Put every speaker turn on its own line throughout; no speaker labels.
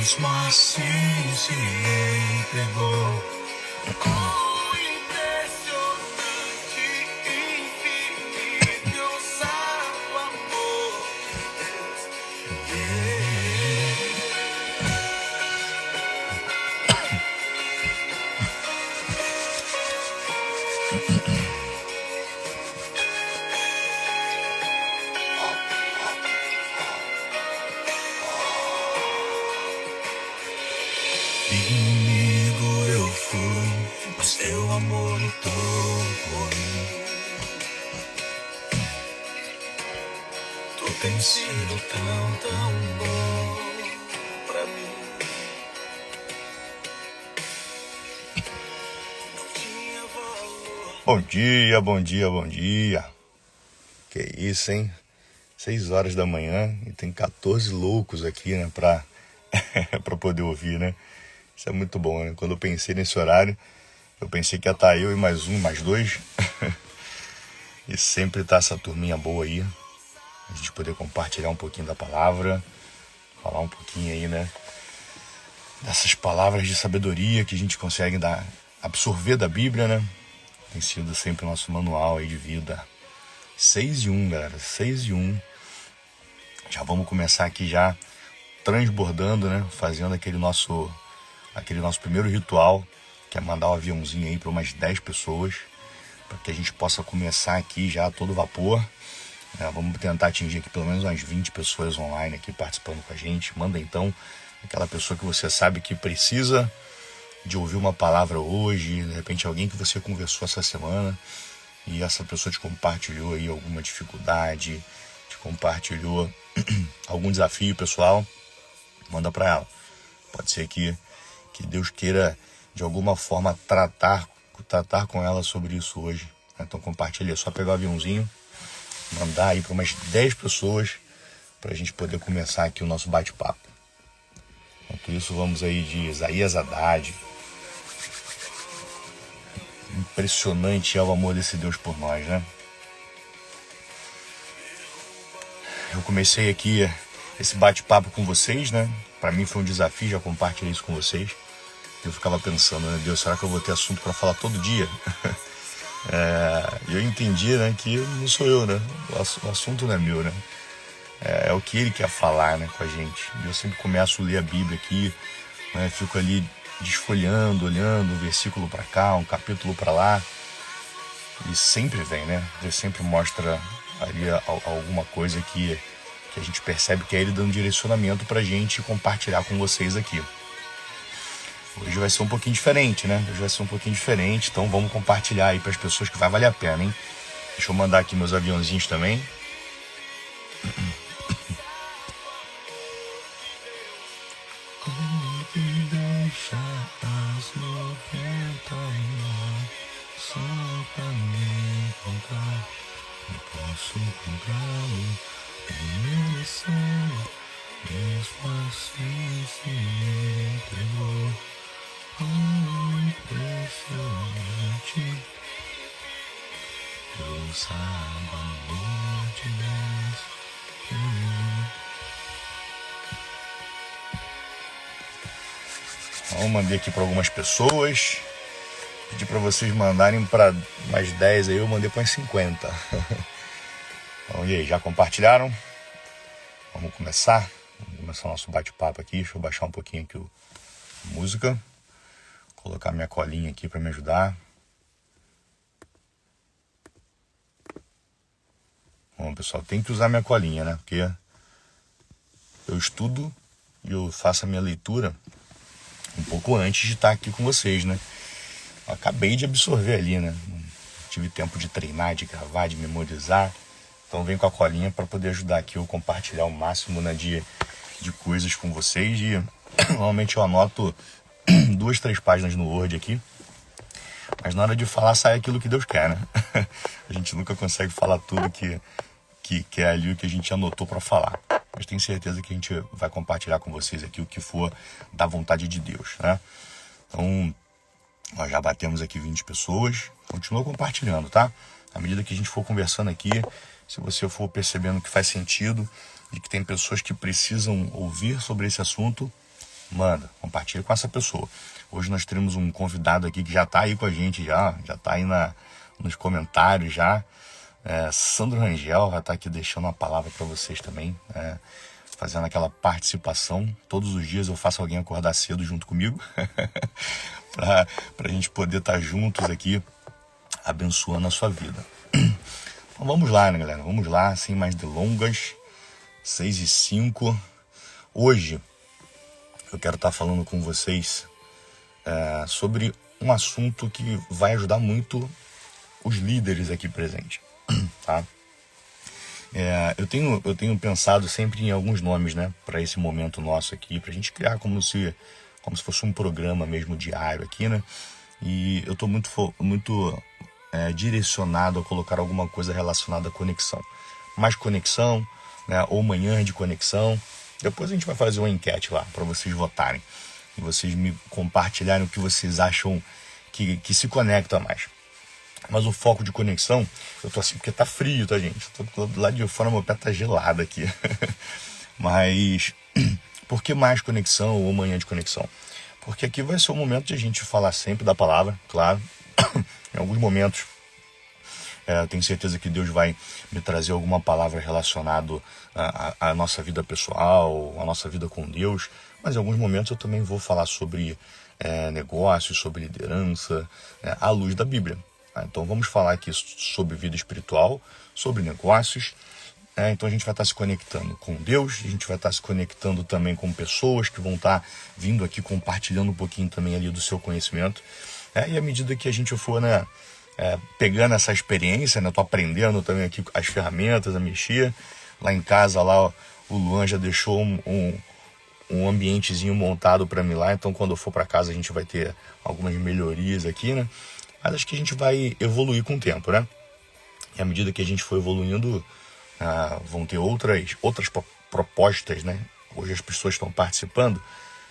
mesmo assim se entregou. Oh, impressionante, infinito, ousado amor de Deus. Inimigo eu fui, mas teu amor lutou por mim. Tu tens sido tão bom pra mim. Não tinha valor.
Bom dia, bom dia, bom dia. Que isso, hein? 6 horas da manhã e tem 14 loucos aqui, né, pra poder ouvir, né? Isso é muito bom, né? Quando eu pensei nesse horário, eu pensei que ia estar eu e mais um, mais dois. E sempre tá essa turminha boa aí. A gente poder compartilhar um pouquinho da palavra. Falar um pouquinho aí, né? Dessas palavras de sabedoria que a gente consegue absorver da Bíblia, né? Tem sido sempre o nosso manual aí de vida. 6:01, galera. 6:01. Já vamos começar aqui já transbordando, né? Fazendo aquele nosso primeiro ritual, que é mandar um aviãozinho aí para umas 10 pessoas, para que a gente possa começar aqui já a todo vapor. Vamos tentar atingir aqui pelo menos umas 20 pessoas online aqui participando com a gente. Manda então aquela pessoa que você sabe que precisa de ouvir uma palavra hoje, de repente alguém que você conversou essa semana e essa pessoa te compartilhou aí alguma dificuldade, te compartilhou algum desafio pessoal, manda para ela. Pode ser que Deus queira de alguma forma tratar com ela sobre isso hoje. Então compartilha, é só pegar o aviãozinho, mandar aí para umas 10 pessoas para a gente poder começar aqui o nosso bate-papo. Enquanto isso, vamos aí de Isaías Haddad. Impressionante é o amor desse Deus por nós, né? Eu comecei aqui esse bate-papo com vocês, né? Para mim foi um desafio, já compartilhei isso com vocês. Eu ficava pensando, né? Deus, será que eu vou ter assunto para falar todo dia? E eu entendi, né, que não sou eu, né? O assunto não é meu, né? É o que ele quer falar, né, com a gente. E eu sempre começo a ler a Bíblia aqui, né? Fico ali desfolhando, olhando um versículo para cá, um capítulo para lá. E sempre vem, né? Deus sempre mostra ali alguma coisa que a gente percebe que é ele dando direcionamento pra gente compartilhar com vocês aqui. Hoje vai ser um pouquinho diferente, né? Então vamos compartilhar aí para as pessoas que vai valer a pena, hein? Deixa eu mandar aqui meus aviãozinhos também.
Deixa as 99 só pra me encontrar. Eu posso comprá-lo em lição, mesmo assim se entregou. Oh, impressionante, ousado amor de Deus.
Eu mandei aqui para algumas pessoas. Pedi para vocês mandarem para mais 10 aí, eu mandei para umas 50. Então, e aí, já compartilharam? Vamos começar? Vamos começar o nosso bate-papo aqui. Deixa eu baixar um pouquinho aqui a música. Colocar minha colinha aqui para me ajudar. Bom, pessoal, tem que usar minha colinha, né? Porque eu estudo e eu faço a minha leitura um pouco antes de estar aqui com vocês, né? Eu acabei de absorver ali, né? Não tive tempo de treinar, de gravar, de memorizar. Então venho com a colinha para poder ajudar aqui eu compartilhar o máximo, né, de coisas com vocês. E normalmente eu anoto 2, 3 páginas no Word aqui. Mas na hora de falar sai aquilo que Deus quer, né? A gente nunca consegue falar tudo que é ali o que a gente anotou para falar. Mas tenho certeza que a gente vai compartilhar com vocês aqui o que for da vontade de Deus, né? Então, nós já batemos aqui 20 pessoas. Continua compartilhando, tá? À medida que a gente for conversando aqui, se você for percebendo que faz sentido e que tem pessoas que precisam ouvir sobre esse assunto, manda, compartilha com essa pessoa. Hoje nós teremos um convidado aqui que já está aí com a gente, já está aí nos comentários já. Sandro Rangel vai estar aqui deixando uma palavra para vocês também, fazendo aquela participação. Todos os dias eu faço alguém acordar cedo junto comigo, para a gente poder estar juntos aqui, abençoando a sua vida. Então vamos lá, né, galera? Vamos lá, sem mais delongas. 6h05. Hoje eu quero estar falando com vocês sobre um assunto que vai ajudar muito os líderes aqui presentes, tá? Eu tenho pensado sempre em alguns nomes, né, para esse momento nosso aqui, para a gente criar como se fosse um programa mesmo diário aqui, né? E eu estou muito direcionado a colocar alguma coisa relacionada à conexão. Mais conexão, né, ou manhã de conexão. Depois a gente vai fazer uma enquete lá para vocês votarem e vocês me compartilharem o que vocês acham que se conecta mais. Mas o foco de conexão, eu tô assim porque tá frio, tá, gente? Eu tô do lado de fora, meu pé tá gelado aqui. Mas por que mais conexão ou manhã de conexão? Porque aqui vai ser o momento de a gente falar sempre da palavra, claro. Em alguns momentos tenho certeza que Deus vai me trazer alguma palavra relacionada à nossa vida pessoal, à nossa vida com Deus. Mas em alguns momentos eu também vou falar sobre negócios, sobre liderança, à luz da Bíblia. Então vamos falar aqui sobre vida espiritual, sobre negócios. Então a gente vai estar se conectando com Deus, a gente vai estar se conectando também com pessoas que vão estar vindo aqui compartilhando um pouquinho também ali do seu conhecimento. E à medida que a gente for pegando essa experiência, né, tô aprendendo também aqui as ferramentas a mexer. Lá em casa, lá o Luan já deixou um ambientezinho montado para mim lá, então quando eu for para casa a gente vai ter algumas melhorias aqui, né? Mas acho que a gente vai evoluir com o tempo, né? E à medida que a gente for evoluindo, vão ter outras propostas, né? Hoje as pessoas estão participando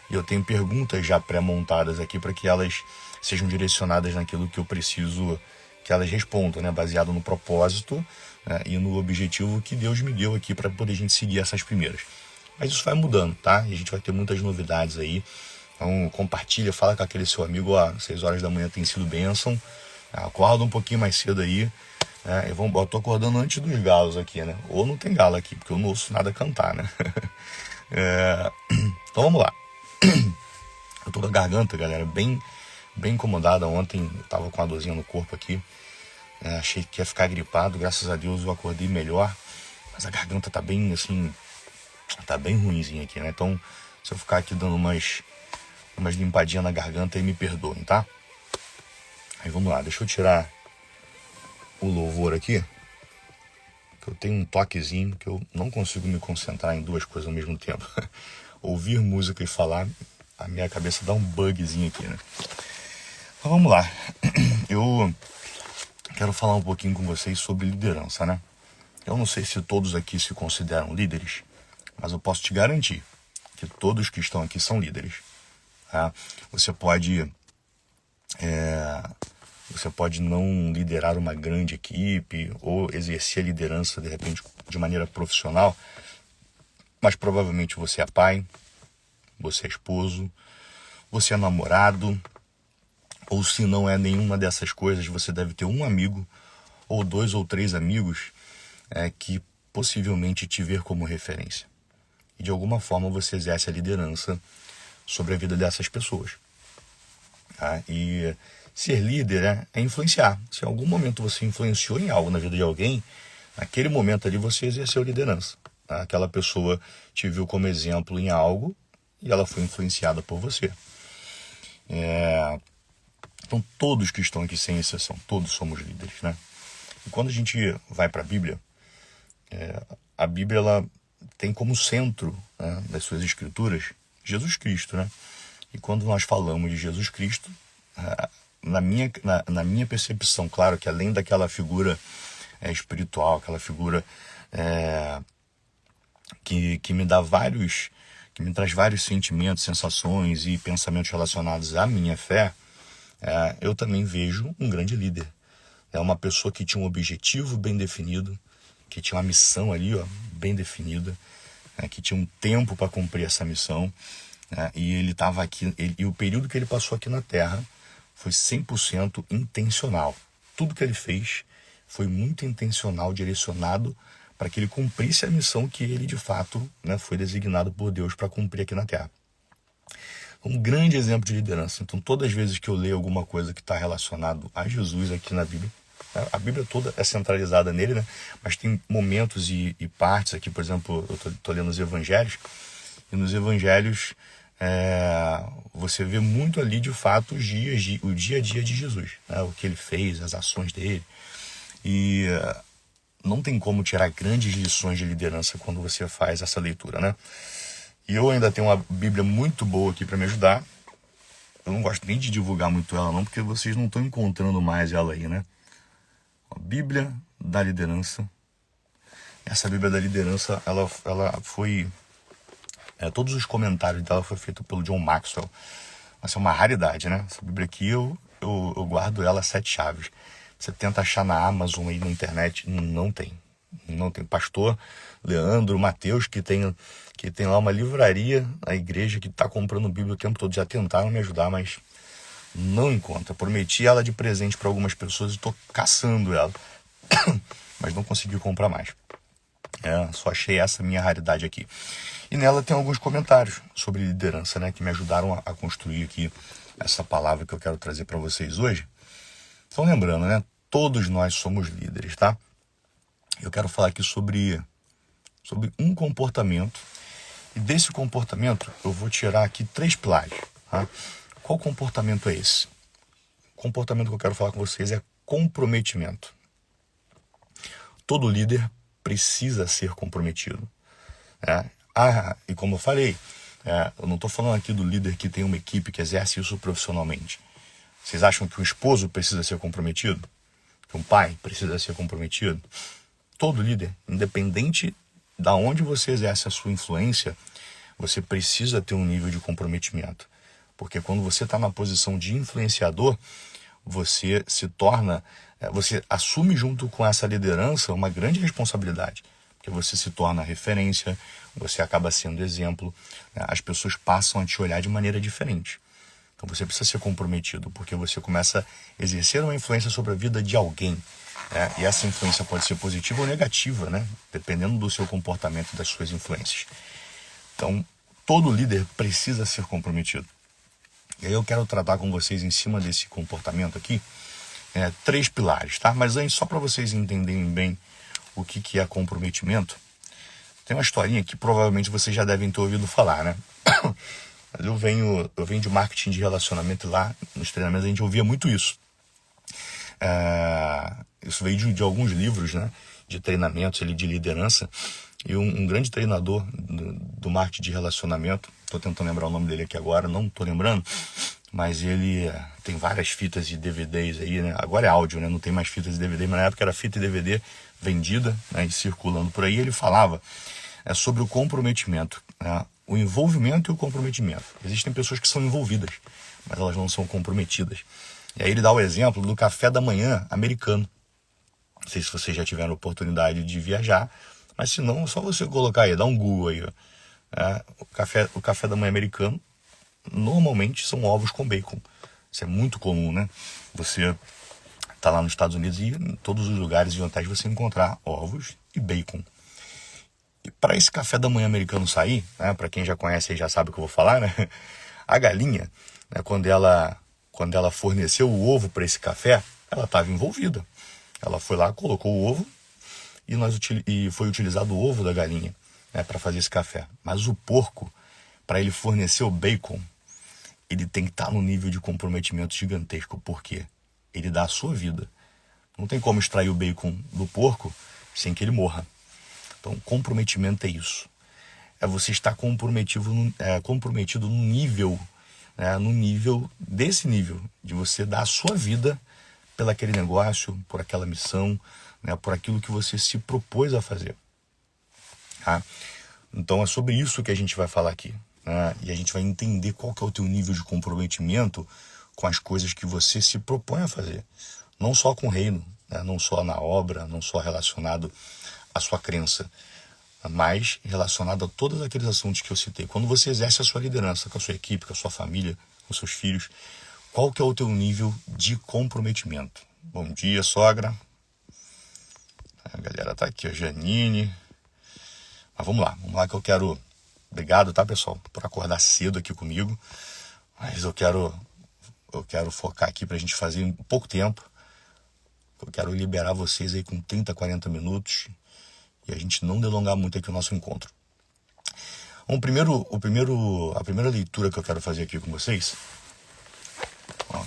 e eu tenho perguntas já pré-montadas aqui para que elas sejam direcionadas naquilo que eu preciso que elas respondam, né? Baseado no propósito, né? E no objetivo que Deus me deu aqui para poder a gente seguir essas primeiras. Mas isso vai mudando, tá? E a gente vai ter muitas novidades aí. Então compartilha, fala com aquele seu amigo, 6 horas da manhã tem sido bênção. Acorda um pouquinho mais cedo aí. Eu tô acordando antes dos galos aqui, né? Ou não tem galo aqui, porque eu não ouço nada cantar, né? Então vamos lá. Eu tô com a garganta, galera, bem incomodada. Ontem eu tava com uma dorzinha no corpo aqui. Achei que ia ficar gripado, graças a Deus eu acordei melhor. Mas a garganta tá bem, assim, tá bem ruinzinha aqui, né? Então, se eu ficar aqui dando umas limpadinhas na garganta aí, me perdoem, tá? Aí vamos lá, deixa eu tirar o louvor aqui, que eu tenho um toquezinho que eu não consigo me concentrar em duas coisas ao mesmo tempo. Ouvir música e falar, a minha cabeça dá um bugzinho aqui, né? Então vamos lá. Eu quero falar um pouquinho com vocês sobre liderança, né? Eu não sei se todos aqui se consideram líderes, mas eu posso te garantir que todos que estão aqui são líderes. Tá? Você pode não liderar uma grande equipe ou exercer a liderança, de repente, de maneira profissional, mas provavelmente você é pai, você é esposo, você é namorado, ou se não é nenhuma dessas coisas, você deve ter um amigo, ou 2 ou 3 amigos que possivelmente te ver como referência. E de alguma forma você exerce a liderança sobre a vida dessas pessoas. Tá? E ser líder é influenciar. Se em algum momento você influenciou em algo na vida de alguém, naquele momento ali você exerceu liderança. Tá? Aquela pessoa te viu como exemplo em algo e ela foi influenciada por você. Então todos que estão aqui, sem exceção, todos somos líderes, né? E quando a gente vai para a Bíblia ela tem como centro, né, das suas escrituras Jesus Cristo, né? E quando nós falamos de Jesus Cristo, na minha percepção, claro que além daquela figura espiritual, aquela figura que me traz vários sentimentos, sensações e pensamentos relacionados à minha fé, eu também vejo um grande líder. É uma pessoa que tinha um objetivo bem definido, que tinha uma missão ali, bem definida, que tinha um tempo para cumprir essa missão né? E ele estava aqui, e o período que ele passou aqui na Terra foi 100% intencional. Tudo que ele fez foi muito intencional, direcionado para que ele cumprisse a missão que ele, de fato, né, foi designado por Deus para cumprir aqui na Terra. Um grande exemplo de liderança. Então, todas as vezes que eu leio alguma coisa que está relacionado a Jesus aqui na Bíblia, né, a Bíblia toda é centralizada nele, né? Mas tem momentos e partes aqui, por exemplo, eu estou lendo os Evangelhos, e nos Evangelhos você vê muito ali, de fato, o dia a dia de Jesus, né? O que ele fez, as ações dele. E não tem como tirar grandes lições de liderança quando você faz essa leitura, né? E eu ainda tenho uma Bíblia muito boa aqui para me ajudar. Eu não gosto nem de divulgar muito ela não, porque vocês não estão encontrando mais ela aí, né? A Bíblia da Liderança. Essa Bíblia da Liderança, ela foi... todos os comentários dela foram feitos pelo John Maxwell. Essa é uma raridade, né? Essa Bíblia aqui, eu guardo ela 7 chaves. Você tenta achar na Amazon aí na internet, não tem. Não tem. Pastor Leandro Mateus, que tem lá uma livraria, a igreja que está comprando Bíblia o tempo todo. Já tentaram me ajudar, mas não encontro. Eu prometi ela de presente para algumas pessoas e estou caçando ela. Mas não consegui comprar mais. Só achei essa minha raridade aqui. E nela tem alguns comentários sobre liderança, né, que me ajudaram a construir aqui essa palavra que eu quero trazer para vocês hoje. Então, lembrando, né, todos nós somos líderes, tá? Eu quero falar aqui sobre um comportamento. E desse comportamento eu vou tirar aqui 3 pilares. Tá? Qual comportamento é esse? O comportamento que eu quero falar com vocês é comprometimento. Todo líder precisa ser comprometido. E como eu falei, eu não estou falando aqui do líder que tem uma equipe que exerce isso profissionalmente. Vocês acham que um esposo precisa ser comprometido? Que um pai precisa ser comprometido? Todo líder, independente de onde você exerce a sua influência, você precisa ter um nível de comprometimento. Porque quando você está na posição de influenciador, você se torna, você assume junto com essa liderança uma grande responsabilidade. Porque você se torna referência, você acaba sendo exemplo, né? As pessoas passam a te olhar de maneira diferente. Então você precisa ser comprometido, porque você começa a exercer uma influência sobre a vida de alguém. E essa influência pode ser positiva ou negativa, né? Dependendo do seu comportamento e das suas influências. Então, todo líder precisa ser comprometido. E aí eu quero tratar com vocês em cima desse comportamento aqui, 3 pilares, tá? Mas antes, só para vocês entenderem bem o que é comprometimento, tem uma historinha que provavelmente vocês já devem ter ouvido falar, né? Mas eu venho de marketing de relacionamento, e lá nos treinamentos a gente ouvia muito isso. Isso veio de alguns livros, né, de treinamentos ali, de liderança. E um grande treinador do marketing de relacionamento, estou tentando lembrar o nome dele aqui agora, não estou lembrando, mas ele tem várias fitas de DVDs aí, né? Agora é áudio, né? Não tem mais fitas de DVD, mas na época era fita e DVD vendida, né, e circulando por aí. Ele falava sobre o comprometimento, né? O envolvimento e o comprometimento. Existem pessoas que são envolvidas, mas elas não são comprometidas. E aí ele dá o exemplo do café da manhã americano. Não sei se vocês já tiveram oportunidade de viajar, mas se não, é só você colocar aí, dá um Google aí. O café da manhã americano normalmente são ovos com bacon. Isso é muito comum, né? Você tá lá nos Estados Unidos e em todos os lugares e hotéis você encontrar ovos e bacon. E para esse café da manhã americano sair, né, para quem já conhece e já sabe o que eu vou falar, né? A galinha, né, quando ela forneceu o ovo para esse café, ela estava envolvida. Ela foi lá, colocou o ovo e foi utilizado o ovo da galinha, né, para fazer esse café. Mas o porco, para ele fornecer o bacon, ele tem que estar num nível de comprometimento gigantesco. Por quê? Ele dá a sua vida. Não tem como extrair o bacon do porco sem que ele morra. Então, comprometimento é isso. É você estar comprometido no nível, né, desse nível, de você dar a sua vida pelo aquele negócio, por aquela missão, né, por aquilo que você se propôs a fazer. Tá? Então, é sobre isso que a gente vai falar aqui. Né? E a gente vai entender qual que é o teu nível de comprometimento com as coisas que você se propõe a fazer. Não só com o reino, né? Não só na obra, não só relacionado à sua crença. mas relacionado a todos aqueles assuntos que eu citei. Quando você exerce a sua liderança com a sua equipe, com a sua família, com seus filhos, qual que é o teu nível de comprometimento? Bom dia, sogra. A galera tá aqui, a Janine. Mas vamos lá que eu quero... Obrigado, tá, pessoal, por acordar cedo aqui comigo. Mas eu quero focar aqui pra gente fazer em pouco tempo. Eu quero liberar vocês aí com 30, 40 minutos e a gente não delongar muito aqui o nosso encontro. A primeira leitura que eu quero fazer aqui com vocês, ó,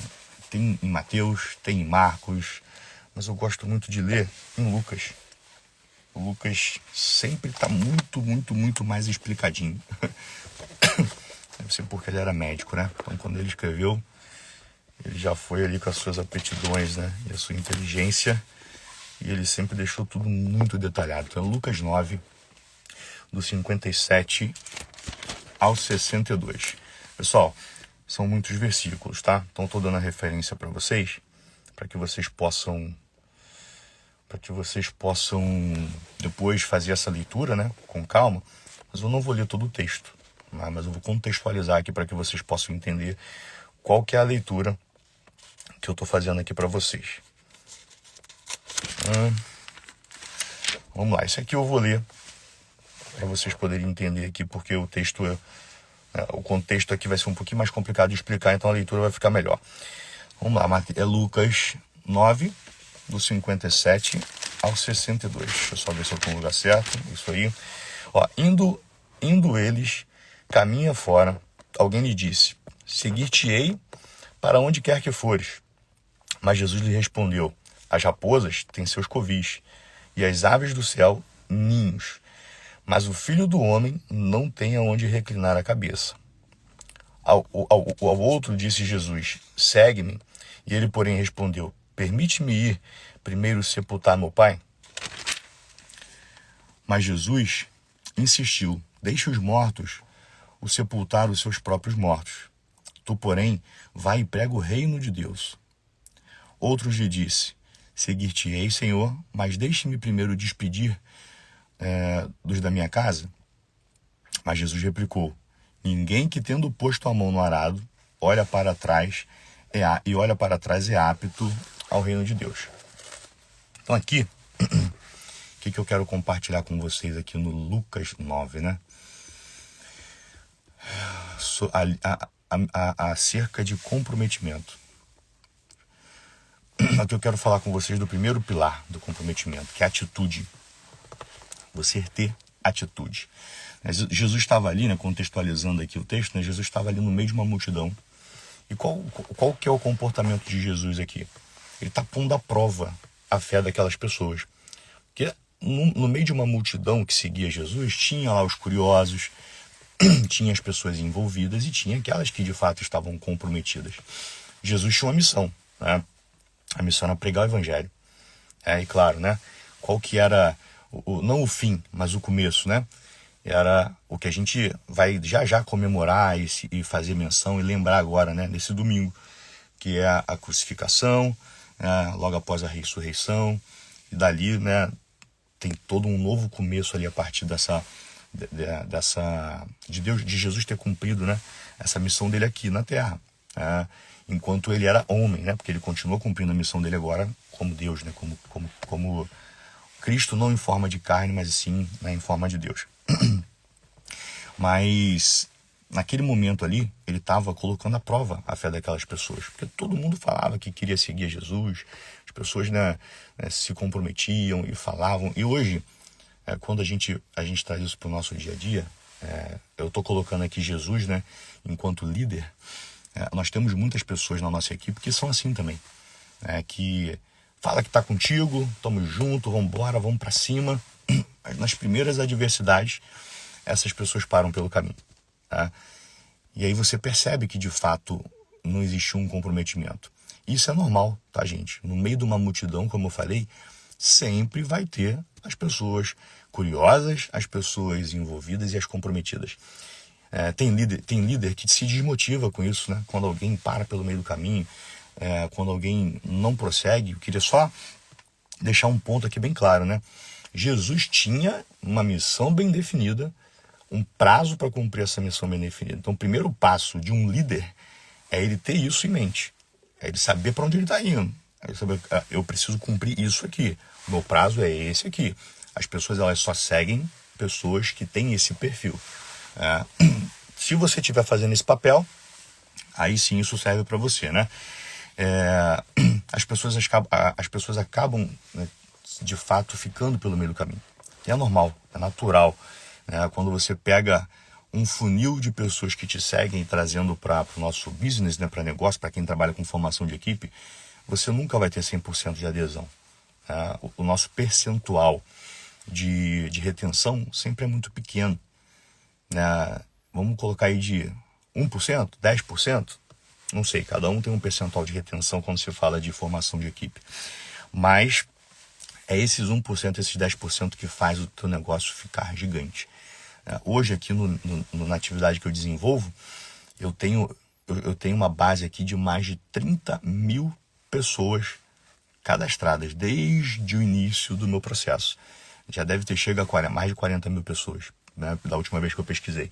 tem em Mateus, tem em Marcos, mas eu gosto muito de ler em Lucas. O Lucas sempre está muito mais explicadinho. Deve ser porque ele era médico, né? Então, quando ele escreveu, ele já foi ali com as suas aptidões, né? E a sua inteligência. E ele sempre deixou tudo muito detalhado. Então, Lucas 9, do 57 ao 62. Pessoal, são muitos versículos, tá? Então, estou dando a referência para vocês, para que vocês possam depois fazer essa leitura, né, com calma. Mas eu não vou ler todo o texto, né, mas eu vou contextualizar aqui para que vocês possam entender qual que é a leitura que eu estou fazendo aqui para vocês. Vamos lá, esse aqui eu vou ler para vocês poderem entender aqui, porque o texto o contexto aqui vai ser um pouquinho mais complicado de explicar, então a leitura vai ficar melhor. Vamos lá, é Lucas 9, do 57 ao 62. Deixa eu só ver se eu estou no lugar certo. Isso aí. Ó, indo eles, caminha fora, alguém lhe disse: seguir-te-ei para onde quer que fores. Mas Jesus lhe respondeu: as raposas têm seus covis, e as aves do céu ninhos, mas o Filho do Homem não tem aonde reclinar a cabeça. Ao outro disse Jesus: segue-me. E ele, porém, respondeu: permite-me ir primeiro sepultar meu pai? Mas Jesus insistiu: deixe os mortos o sepultar os seus próprios mortos. Tu, porém, vai e prega o reino de Deus. Outros lhe disse: seguir-te-ei, Senhor, mas deixe-me primeiro despedir dos da minha casa. Mas Jesus replicou: ninguém que, tendo posto a mão no arado, olha para trás é apto ao reino de Deus. Então aqui, o que eu quero compartilhar com vocês aqui no Lucas 9, né? Acerca de comprometimento. Aqui eu quero falar com vocês do primeiro pilar do comprometimento, que é a atitude. Você ter atitude. Jesus estava ali, né, contextualizando aqui o texto, né, Jesus estava ali no meio de uma multidão. E qual que é o comportamento de Jesus aqui? Ele está pondo à prova a fé daquelas pessoas. Porque no meio de uma multidão que seguia Jesus, tinha lá os curiosos, tinha as pessoas envolvidas e tinha aquelas que de fato estavam comprometidas. Jesus tinha uma missão, né? A missão era pregar o evangelho. E claro, né? Qual que era, não o fim, mas o começo, né? Era o que a gente vai já comemorar e fazer menção e lembrar agora, né? Nesse domingo, que é a crucificação, né? Logo após a ressurreição. E dali, né? Tem todo um novo começo ali a partir de Jesus ter cumprido, né, essa missão dele aqui na Terra, enquanto ele era homem, né, porque ele continuou cumprindo a missão dele agora como Deus, né, como Cristo, não em forma de carne, mas sim, né, em forma de Deus. Mas naquele momento ali, ele estava colocando à prova a fé daquelas pessoas, porque todo mundo falava que queria seguir Jesus, as pessoas, né, se comprometiam e falavam. E hoje, quando a gente traz isso para o nosso dia a dia, eu estou colocando aqui Jesus, né, enquanto líder. Nós temos muitas pessoas na nossa equipe que são assim também, que fala que está contigo, estamos juntos, vamos embora, vamos para cima. Mas nas primeiras adversidades, essas pessoas param pelo caminho. Tá? E aí você percebe que de fato não existe um comprometimento. Isso é normal, tá, gente? No meio de uma multidão, como eu falei, sempre vai ter as pessoas curiosas, as pessoas envolvidas e as comprometidas. Tem líder que se desmotiva com isso, né? Quando alguém para pelo meio do caminho, quando alguém não prossegue. Eu queria só deixar um ponto aqui bem claro, né? Jesus tinha uma missão bem definida, um prazo para cumprir essa missão bem definida. Então, o primeiro passo de um líder é ele ter isso em mente. É ele saber para onde ele está indo. É ele saber, eu preciso cumprir isso aqui. O meu prazo é esse aqui. As pessoas, elas só seguem pessoas que têm esse perfil. Se você estiver fazendo esse papel, aí sim isso serve para você, né? As pessoas acabam, né, de fato, ficando pelo meio do caminho. E é normal, é natural. Né? Quando você pega um funil de pessoas que te seguem, trazendo para o nosso business, né, para negócio, para quem trabalha com formação de equipe, você nunca vai ter 100% de adesão. O nosso percentual de retenção sempre é muito pequeno. Né? Vamos colocar aí de 1%, 10%, não sei, cada um tem um percentual de retenção quando se fala de formação de equipe. Mas é esses 1%, esses 10% que faz o teu negócio ficar gigante. Hoje aqui na atividade que eu desenvolvo, eu tenho uma base aqui de mais de 30 mil pessoas cadastradas desde o início do meu processo. Já deve ter chegado a mais de 40 mil pessoas, né, da última vez que eu pesquisei.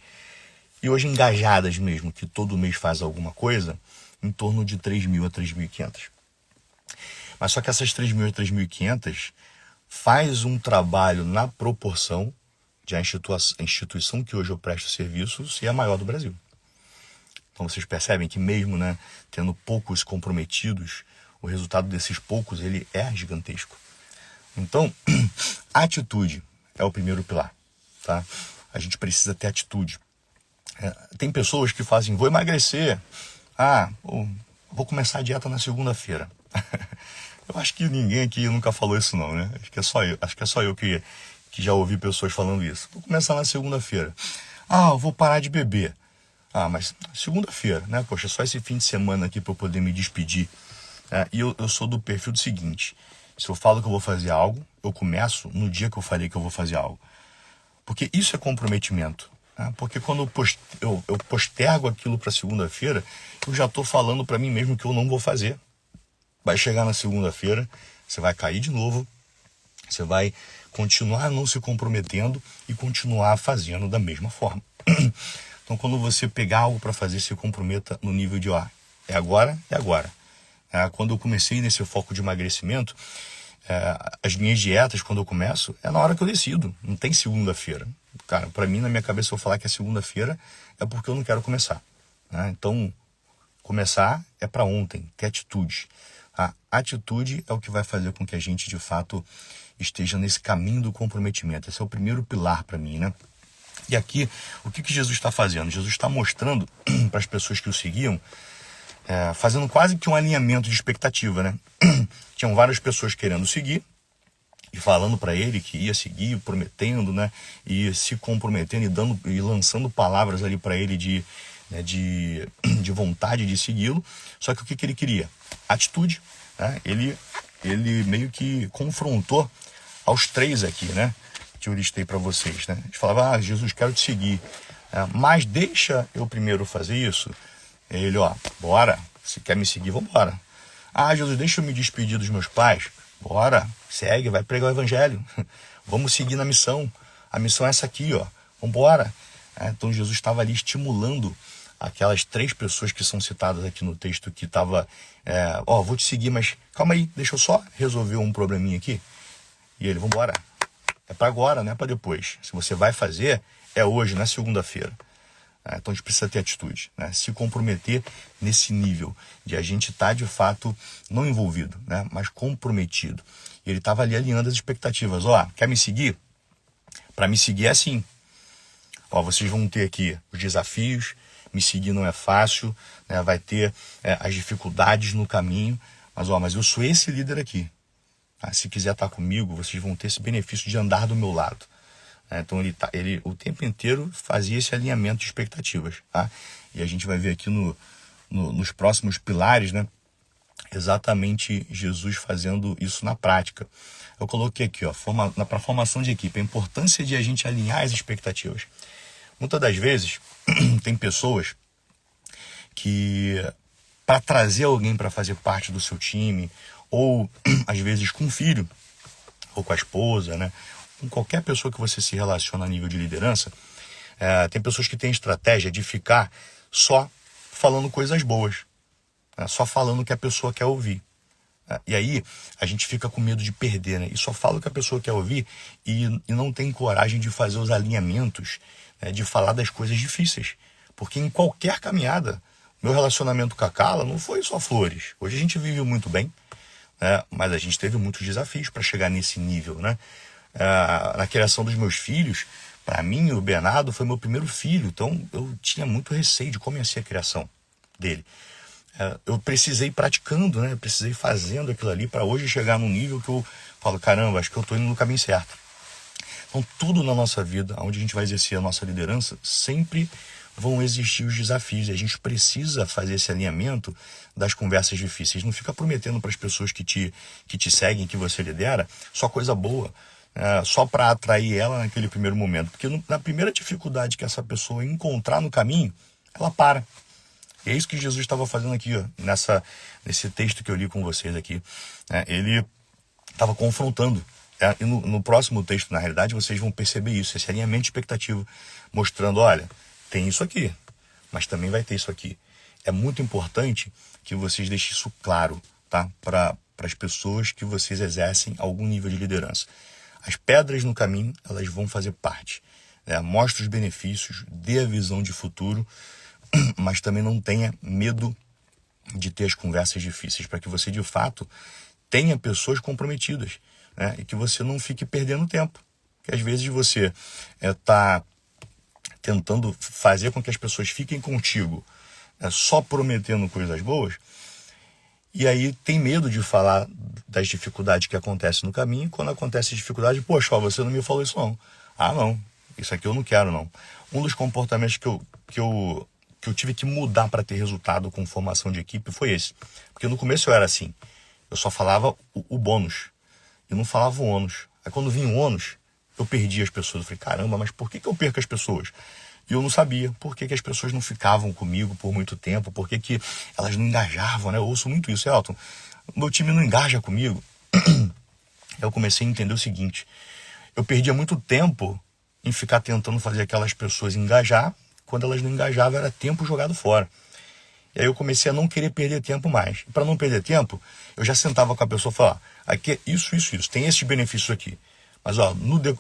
E hoje engajadas mesmo, que todo mês faz alguma coisa, em torno de 3.000 a 3.500. Mas só que essas 3.000 a 3.500 faz um trabalho na proporção de a instituição que hoje eu presto serviço ser a maior do Brasil. Então vocês percebem que mesmo, né, tendo poucos comprometidos, o resultado desses poucos ele é gigantesco. Então, a atitude é o primeiro pilar. Tá? A gente precisa ter atitude. Tem pessoas que fazem, vou emagrecer. Vou começar a dieta na segunda-feira. Eu acho que ninguém aqui nunca falou isso não, né? Acho que é só eu que já ouvi pessoas falando isso. Vou começar na segunda-feira. Eu vou parar de beber. Mas segunda-feira, né? Poxa, só esse fim de semana aqui para eu poder me despedir. E eu sou do perfil do seguinte: se eu falo que eu vou fazer algo, eu começo no dia que eu falei que eu vou fazer algo. Porque isso é comprometimento. Porque quando eu postergo aquilo para segunda-feira, eu já estou falando para mim mesmo que eu não vou fazer. Vai chegar na segunda-feira, você vai cair de novo, você vai continuar não se comprometendo e continuar fazendo da mesma forma. Então, quando você pegar algo para fazer, se comprometa no nível de é agora, é agora. Quando eu comecei nesse foco de emagrecimento, as minhas dietas, quando eu começo, é na hora que eu decido. Não tem segunda-feira. Cara, para mim, na minha cabeça, eu falar que é segunda-feira é porque eu não quero começar. Então, começar é para ontem, ter atitude. A atitude é o que vai fazer com que a gente, de fato, esteja nesse caminho do comprometimento. Esse é o primeiro pilar para mim, né? E aqui, o que Jesus está fazendo? Jesus está mostrando para as pessoas que o seguiam, fazendo quase que um alinhamento de expectativa, né? Tinham várias pessoas querendo seguir e falando para ele que ia seguir, prometendo, né? E se comprometendo e lançando palavras ali para ele de vontade de segui-lo. Só que o que ele queria? Atitude. Né? Ele meio que confrontou aos três aqui, né? Que eu listei para vocês, né? A gente falava, Jesus, quero te seguir, mas deixa eu primeiro fazer isso. Ele, bora, se quer me seguir, vambora. Jesus, deixa eu me despedir dos meus pais. Bora, segue, vai pregar o evangelho. Vamos seguir na missão. A missão é essa aqui, vambora. Então Jesus estava ali estimulando aquelas três pessoas que são citadas aqui no texto que estava, vou te seguir, mas calma aí, deixa eu só resolver um probleminha aqui. E ele, vambora. É para agora, não é para depois. Se você vai fazer, é hoje, não é segunda-feira. Então a gente precisa ter atitude, né? Se comprometer nesse nível de a gente estar de fato não envolvido, né? Mas comprometido. E ele estava ali alinhando as expectativas. Quer me seguir? Para me seguir é assim. Vocês vão ter aqui os desafios, me seguir não é fácil, né? Vai ter as dificuldades no caminho, mas eu sou esse líder aqui. Se quiser estar comigo, vocês vão ter esse benefício de andar do meu lado. Então ele o tempo inteiro fazia esse alinhamento de expectativas. Tá? E a gente vai ver aqui nos próximos pilares, né? Exatamente Jesus fazendo isso na prática. Eu coloquei aqui, para a formação de equipe, a importância de a gente alinhar as expectativas. Muitas das vezes, tem pessoas que, para trazer alguém para fazer parte do seu time, ou às vezes com o filho, ou com a esposa, né? com qualquer pessoa que você se relaciona a nível de liderança, tem pessoas que têm estratégia de ficar só falando coisas boas, né? Só falando o que a pessoa quer ouvir. E aí a gente fica com medo de perder, né? E só fala o que a pessoa quer ouvir e não tem coragem de fazer os alinhamentos, né? De falar das coisas difíceis. Porque em qualquer caminhada, meu relacionamento com a Carla não foi só flores. Hoje a gente vive muito bem, né? Mas a gente teve muitos desafios para chegar nesse nível, né? Na criação dos meus filhos, para mim, o Bernardo foi meu primeiro filho, então eu tinha muito receio de como ia ser a criação dele. Eu precisei praticando, né? Eu precisei fazendo aquilo ali para hoje chegar num nível que eu falo, caramba, acho que eu estou indo no caminho certo. Então, tudo na nossa vida, onde a gente vai exercer a nossa liderança, sempre vão existir os desafios. E a gente precisa fazer esse alinhamento das conversas difíceis. Não fica prometendo para as pessoas que te seguem, que você lidera, só coisa boa, só para atrair ela naquele primeiro momento. Porque na primeira dificuldade que essa pessoa encontrar no caminho, ela para. E é isso que Jesus estava fazendo aqui, ó, nesse texto que eu li com vocês aqui. Ele estava confrontando. E no próximo texto, na realidade, vocês vão perceber isso, esse alinhamento de expectativa, mostrando, olha, tem isso aqui, mas também vai ter isso aqui. É muito importante que vocês deixem isso claro, tá? Para as pessoas que vocês exercem algum nível de liderança. As pedras no caminho, elas vão fazer parte. Mostre os benefícios, dê a visão de futuro, mas também não tenha medo de ter as conversas difíceis, para que você, de fato, tenha pessoas comprometidas, né? E que você não fique perdendo tempo. Porque às vezes você está tentando fazer com que as pessoas fiquem contigo, só prometendo coisas boas, e aí tem medo de falar das dificuldades que acontecem no caminho. Quando acontece dificuldade, poxa, ó, você não me falou isso não. Ah, não, isso aqui eu não quero não. Um dos comportamentos que eu tive que mudar para ter resultado com formação de equipe foi esse. Porque no começo eu era assim, eu só falava o bônus, eu não falava o ônus. Aí quando vinha o ônus, eu perdi as pessoas. Eu falei, caramba, mas por que eu perco as pessoas? E eu não sabia por que as pessoas não ficavam comigo por muito tempo, por que elas não engajavam, né? Eu ouço muito isso, Elton, meu time não engaja comigo. Eu comecei a entender o seguinte, eu perdia muito tempo em ficar tentando fazer aquelas pessoas engajar. Quando elas não engajavam, era tempo jogado fora. E aí eu comecei a não querer perder tempo mais. Para não perder tempo, eu já sentava com a pessoa e falava, aqui é isso, tem esses benefícios aqui. Mas ó,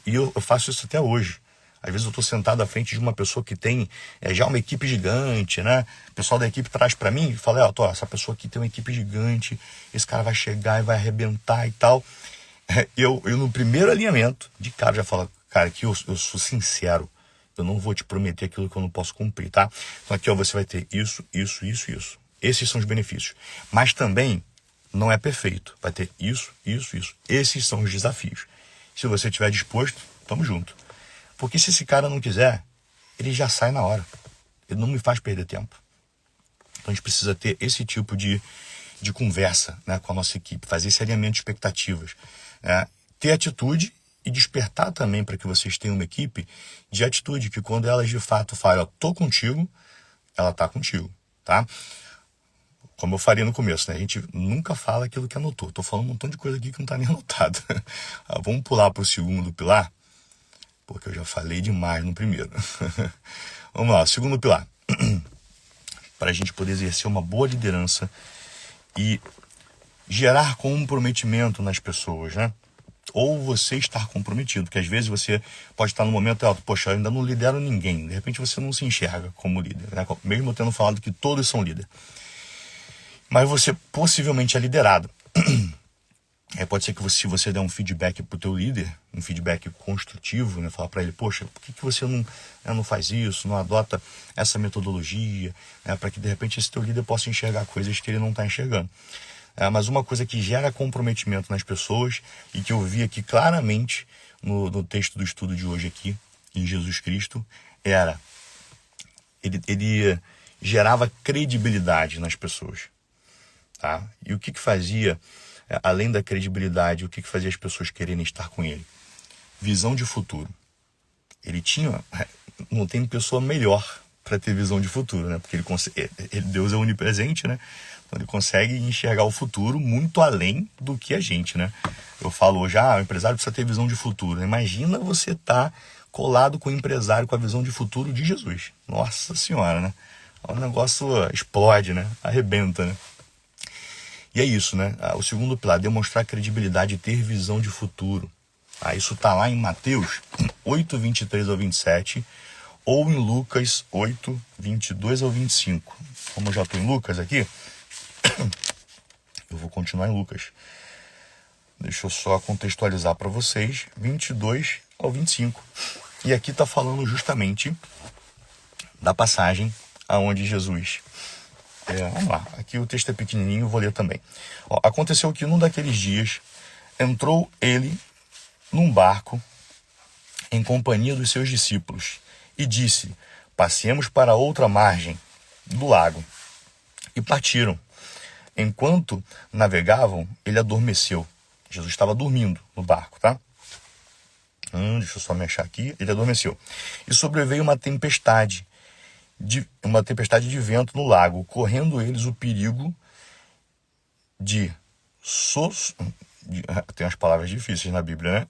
e eu faço isso até hoje. Às vezes eu estou sentado à frente de uma pessoa que tem já uma equipe gigante, né? O pessoal da equipe traz para mim e fala, ó, essa pessoa aqui tem uma equipe gigante, esse cara vai chegar e vai arrebentar e tal. Eu no primeiro alinhamento, de cara já falo, cara, aqui eu sou sincero. Eu não vou te prometer aquilo que eu não posso cumprir, tá? Então aqui, ó, você vai ter isso. Esses são os benefícios. Mas também não é perfeito. Vai ter isso. Esses são os desafios. Se você estiver disposto, tamo junto. Porque se esse cara não quiser, ele já sai na hora. Ele não me faz perder tempo. Então a gente precisa ter esse tipo de conversa, né, com a nossa equipe. Fazer esse alinhamento de expectativas. Ter atitude e despertar também para que vocês tenham uma equipe de atitude, que quando elas de fato falam, ó, tô contigo, ela tá contigo, tá? Como eu faria no começo, né? A gente nunca fala aquilo que anotou. Tô falando um montão de coisa aqui que não tá nem anotado. Vamos pular pro segundo pilar, porque eu já falei demais no primeiro. Vamos lá, segundo pilar. Para a gente poder exercer uma boa liderança e gerar comprometimento nas pessoas, né? Ou você estar comprometido, porque às vezes você pode estar no momento alto, poxa, eu ainda não lidero ninguém, de repente você não se enxerga como líder, né? Mesmo tendo falado que todos são líderes. Mas você possivelmente é liderado. Pode ser que se você der um feedback para o teu líder, um feedback construtivo, né? Falar para ele, poxa, por que você não faz isso, não adota essa metodologia, né? Para que de repente esse teu líder possa enxergar coisas que ele não está enxergando. Mas uma coisa que gera comprometimento nas pessoas e que eu vi aqui claramente no texto do estudo de hoje aqui, em Jesus Cristo, era ele gerava credibilidade nas pessoas. Tá? E o que fazia, além da credibilidade, o que fazia as pessoas quererem estar com ele? Visão de futuro. Ele tinha, não tem pessoa melhor para ter visão de futuro, né? Porque Deus é onipresente, né? Então ele consegue enxergar o futuro muito além do que a gente, né? Eu falo hoje, o empresário precisa ter visão de futuro. Imagina você estar colado com o empresário com a visão de futuro de Jesus. Nossa Senhora, né? O negócio explode, né? Arrebenta, né? E é isso, né? O segundo pilar, demonstrar credibilidade e ter visão de futuro. Isso está lá em Mateus 8, 23 ao 27, ou em Lucas 8, 22 ao 25. Como eu já estou em Lucas aqui, eu vou continuar em Lucas. Deixa eu só contextualizar para vocês, 22 ao 25. E aqui está falando justamente da passagem aonde Jesus... vamos lá, aqui o texto é pequenininho, eu vou ler também. Aconteceu que num daqueles dias, entrou ele num barco em companhia dos seus discípulos e disse: passemos para outra margem do lago. E partiram. Enquanto navegavam, ele adormeceu. Jesus estava dormindo no barco, tá? Deixa eu só me achar aqui. Ele adormeceu. E sobreveio uma tempestade de vento no lago, correndo eles o perigo tem umas palavras difíceis na Bíblia, né?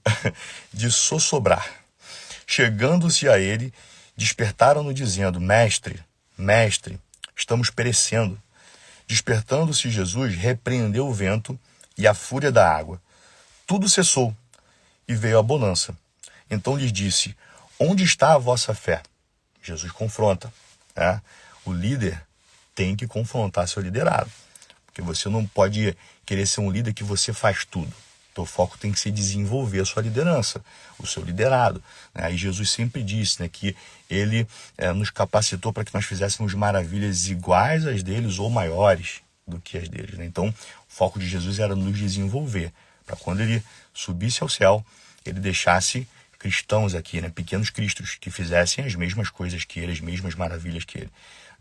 De sossobrar. Chegando-se a ele, despertaram-no dizendo: Mestre, Mestre, estamos perecendo. Despertando-se Jesus, repreendeu o vento e a fúria da água. Tudo cessou e veio a bonança. Então lhes disse: onde está a vossa fé? Jesus confronta, né? O líder tem que confrontar seu liderado. Porque você não pode querer ser um líder que você faz tudo. Então, o foco tem que ser desenvolver a sua liderança, o seu liderado. Né? E Jesus sempre disse, né, que ele nos capacitou para que nós fizéssemos maravilhas iguais às deles ou maiores do que as deles. Né? Então, o foco de Jesus era nos desenvolver, para quando ele subisse ao céu, ele deixasse cristãos aqui, né, pequenos cristos, que fizessem as mesmas coisas que ele, as mesmas maravilhas que ele.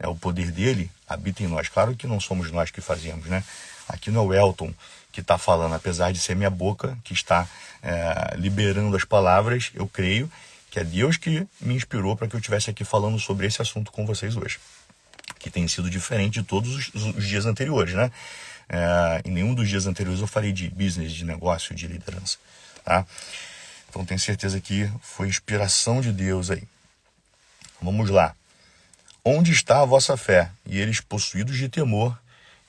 O poder dele habita em nós. Claro que não somos nós que fazemos, né? Aqui não é o Elton que está falando, apesar de ser minha boca que está liberando as palavras, eu creio que é Deus que me inspirou para que eu estivesse aqui falando sobre esse assunto com vocês hoje, que tem sido diferente de todos os dias anteriores, né? Em nenhum dos dias anteriores eu falei de business, de negócio, de liderança, tá? Então tenho certeza que foi inspiração de Deus aí. Vamos lá. Onde está a vossa fé? E eles, possuídos de temor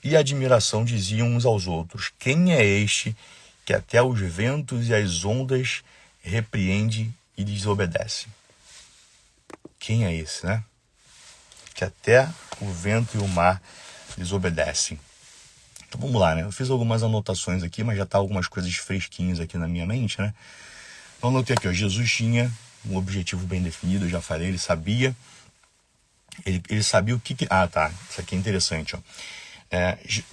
e admiração, diziam uns aos outros: quem é este que até os ventos e as ondas repreende e desobedece? Quem é esse, né? Que até o vento e o mar desobedecem. Então vamos lá, né? Eu fiz algumas anotações aqui, mas já tá algumas coisas fresquinhas aqui na minha mente, né? Então anotei aqui, Jesus tinha um objetivo bem definido, eu já falei, ele sabia. Ele sabia o que... isso aqui é interessante, ó.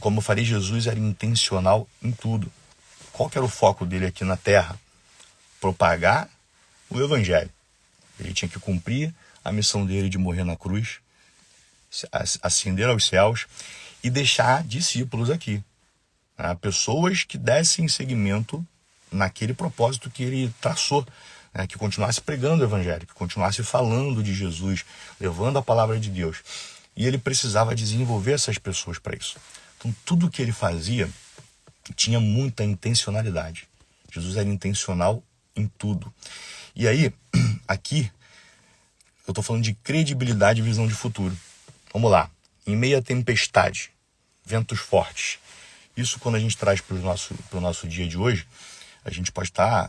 Como eu falei, Jesus era intencional em tudo. Qual que era o foco dele aqui na terra? Propagar o evangelho. Ele tinha que cumprir a missão dele de morrer na cruz, ascender aos céus e deixar discípulos aqui. Pessoas que dessem seguimento naquele propósito que ele traçou. Que continuasse pregando o evangelho, que continuasse falando de Jesus, levando a palavra de Deus. E ele precisava desenvolver essas pessoas para isso. Então, tudo que ele fazia tinha muita intencionalidade. Jesus era intencional em tudo. E aí, aqui, eu estou falando de credibilidade e visão de futuro. Vamos lá. Em meio à tempestade, ventos fortes. Isso, quando a gente traz para o nosso dia de hoje, a gente pode estar...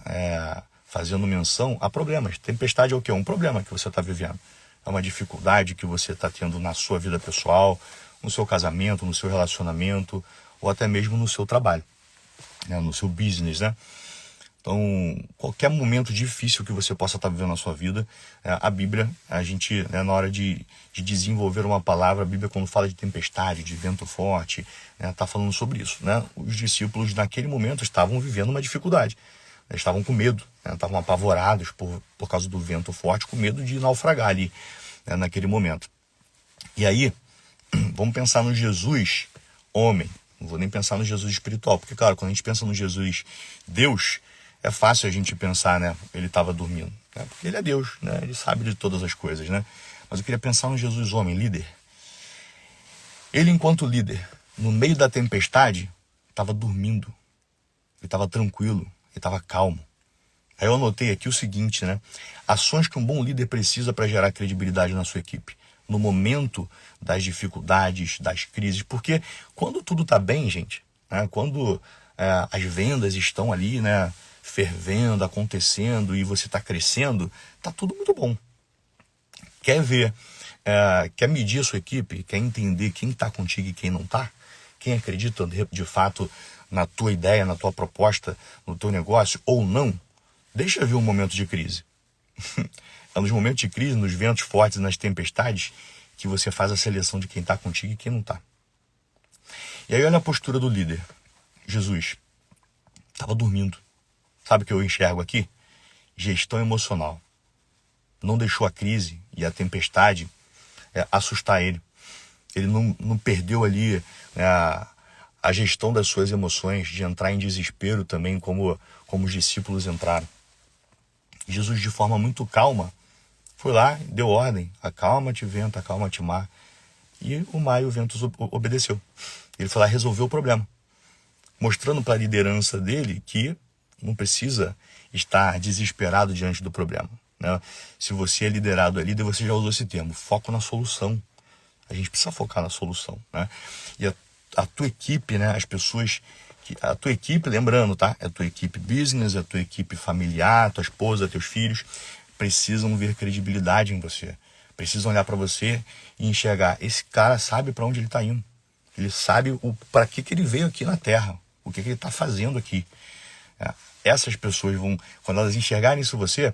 fazendo menção a problemas. Tempestade é o quê? Um problema que você está vivendo. É uma dificuldade que você está tendo na sua vida pessoal, no seu casamento, no seu relacionamento, ou até mesmo no seu trabalho, né? No seu business, né? Então, qualquer momento difícil que você possa estar vivendo na sua vida, a Bíblia, a gente, na hora de desenvolver uma palavra, a Bíblia, quando fala de tempestade, de vento forte, está falando sobre isso, né? Os discípulos, naquele momento, estavam vivendo uma dificuldade. Eles estavam com medo, estavam apavorados por causa do vento forte, com medo de naufragar ali, naquele momento. E aí, vamos pensar no Jesus homem, não vou nem pensar no Jesus espiritual, porque, claro, quando a gente pensa no Jesus Deus, é fácil a gente pensar, né, ele estava dormindo, né, porque ele é Deus, né, ele sabe de todas as coisas, né, mas eu queria pensar no Jesus homem, líder. Ele, enquanto líder, no meio da tempestade, estava dormindo, ele estava tranquilo. Ele estava calmo. Aí eu anotei aqui o seguinte, né? Ações que um bom líder precisa para gerar credibilidade na sua equipe. No momento das dificuldades, das crises. Porque quando tudo está bem, gente, né? Quando as vendas estão ali, né, fervendo, acontecendo e você está crescendo, tá tudo muito bom. Quer ver, quer medir a sua equipe, quer entender quem está contigo e quem não está, quem acredita de fato na tua ideia, na tua proposta, no teu negócio ou não, deixa ver um momento de crise. É nos momentos de crise, nos ventos fortes e nas tempestades, que você faz a seleção de quem está contigo e quem não está. E aí olha a postura do líder. Jesus estava dormindo. Sabe o que eu enxergo aqui? Gestão emocional. Não deixou a crise e a tempestade assustar ele. Ele não perdeu ali a gestão das suas emoções, de entrar em desespero também, como os discípulos entraram. Jesus, de forma muito calma, foi lá, deu ordem: acalma-te vento, acalma-te mar. E o mar e o vento obedeceu. Ele foi lá resolver o problema, mostrando para a liderança dele que não precisa estar desesperado diante do problema, né? Se você é liderado, é líder, você já usou esse termo, foco na solução. A gente precisa focar na solução, né? E a tua equipe, né? As pessoas a tua equipe, lembrando, tá? É a tua equipe business, é a tua equipe familiar, tua esposa, teus filhos, precisam ver credibilidade em você. Precisam olhar para você e enxergar: esse cara sabe para onde ele está indo. Ele sabe para que ele veio aqui na Terra, o que ele está fazendo aqui. Essas pessoas vão, quando elas enxergarem isso você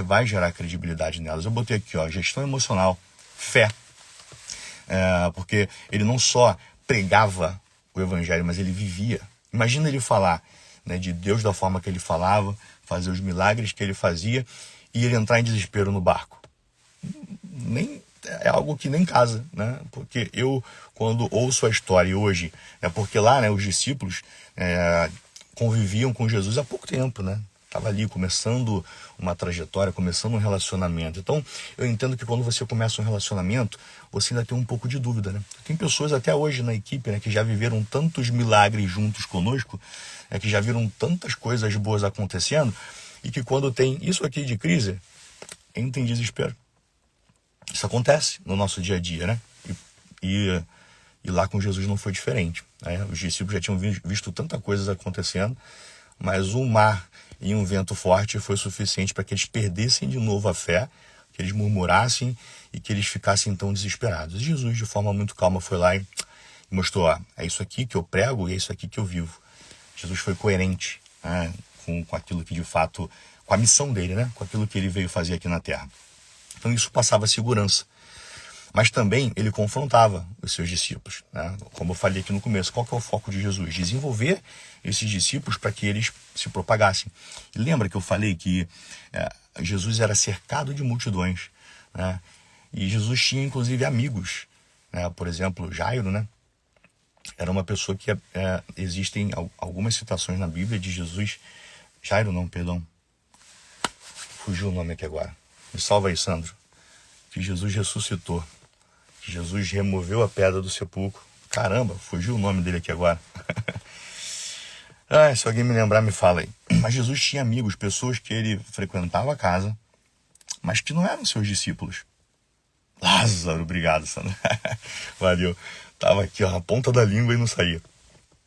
vai gerar credibilidade nelas. Eu botei aqui, gestão emocional, fé. Porque ele não só pregava o evangelho, mas ele vivia. Imagina ele falar, né, de Deus da forma que ele falava, fazer os milagres que ele fazia e ele entrar em desespero no barco. É algo que nem casa, né? Porque eu, quando ouço a história hoje, porque lá, né, os discípulos conviviam com Jesus há pouco tempo, né? Estava ali começando uma trajetória, começando um relacionamento. Então, eu entendo que quando você começa um relacionamento, você ainda tem um pouco de dúvida, né? Tem pessoas até hoje na equipe, né, que já viveram tantos milagres juntos conosco, que já viram tantas coisas boas acontecendo, e que quando tem isso aqui de crise, entra em desespero. Isso acontece no nosso dia a dia, né? E lá com Jesus não foi diferente, né? Os discípulos já tinham visto tanta coisa acontecendo, mas um mar e um vento forte foi suficiente para que eles perdessem de novo a fé, que eles murmurassem e que eles ficassem tão desesperados. E Jesus, de forma muito calma, foi lá e mostrou: é isso aqui que eu prego e é isso aqui que eu vivo. Jesus foi coerente, né, com aquilo que de fato, com a missão dele, né, com aquilo que ele veio fazer aqui na Terra. Então isso passava segurança. Mas também ele confrontava os seus discípulos, né? Como eu falei aqui no começo, qual que é o foco de Jesus? Desenvolver esses discípulos para que eles se propagassem. E lembra que eu falei que Jesus era cercado de multidões, né? E Jesus tinha inclusive amigos, né? Por exemplo, Jairo, né? Era uma pessoa que existem algumas citações na Bíblia de Jesus. Jairo não, perdão. Fugiu o nome aqui agora. Me salva aí, Sandro. Que Jesus ressuscitou. Que Jesus removeu a pedra do sepulcro. Caramba, fugiu o nome dele aqui agora. Se alguém me lembrar, me fala aí. Mas Jesus tinha amigos, pessoas que ele frequentava a casa, mas que não eram seus discípulos. Lázaro, obrigado, Sandro. Valeu. Tava aqui, a ponta da língua e não saía.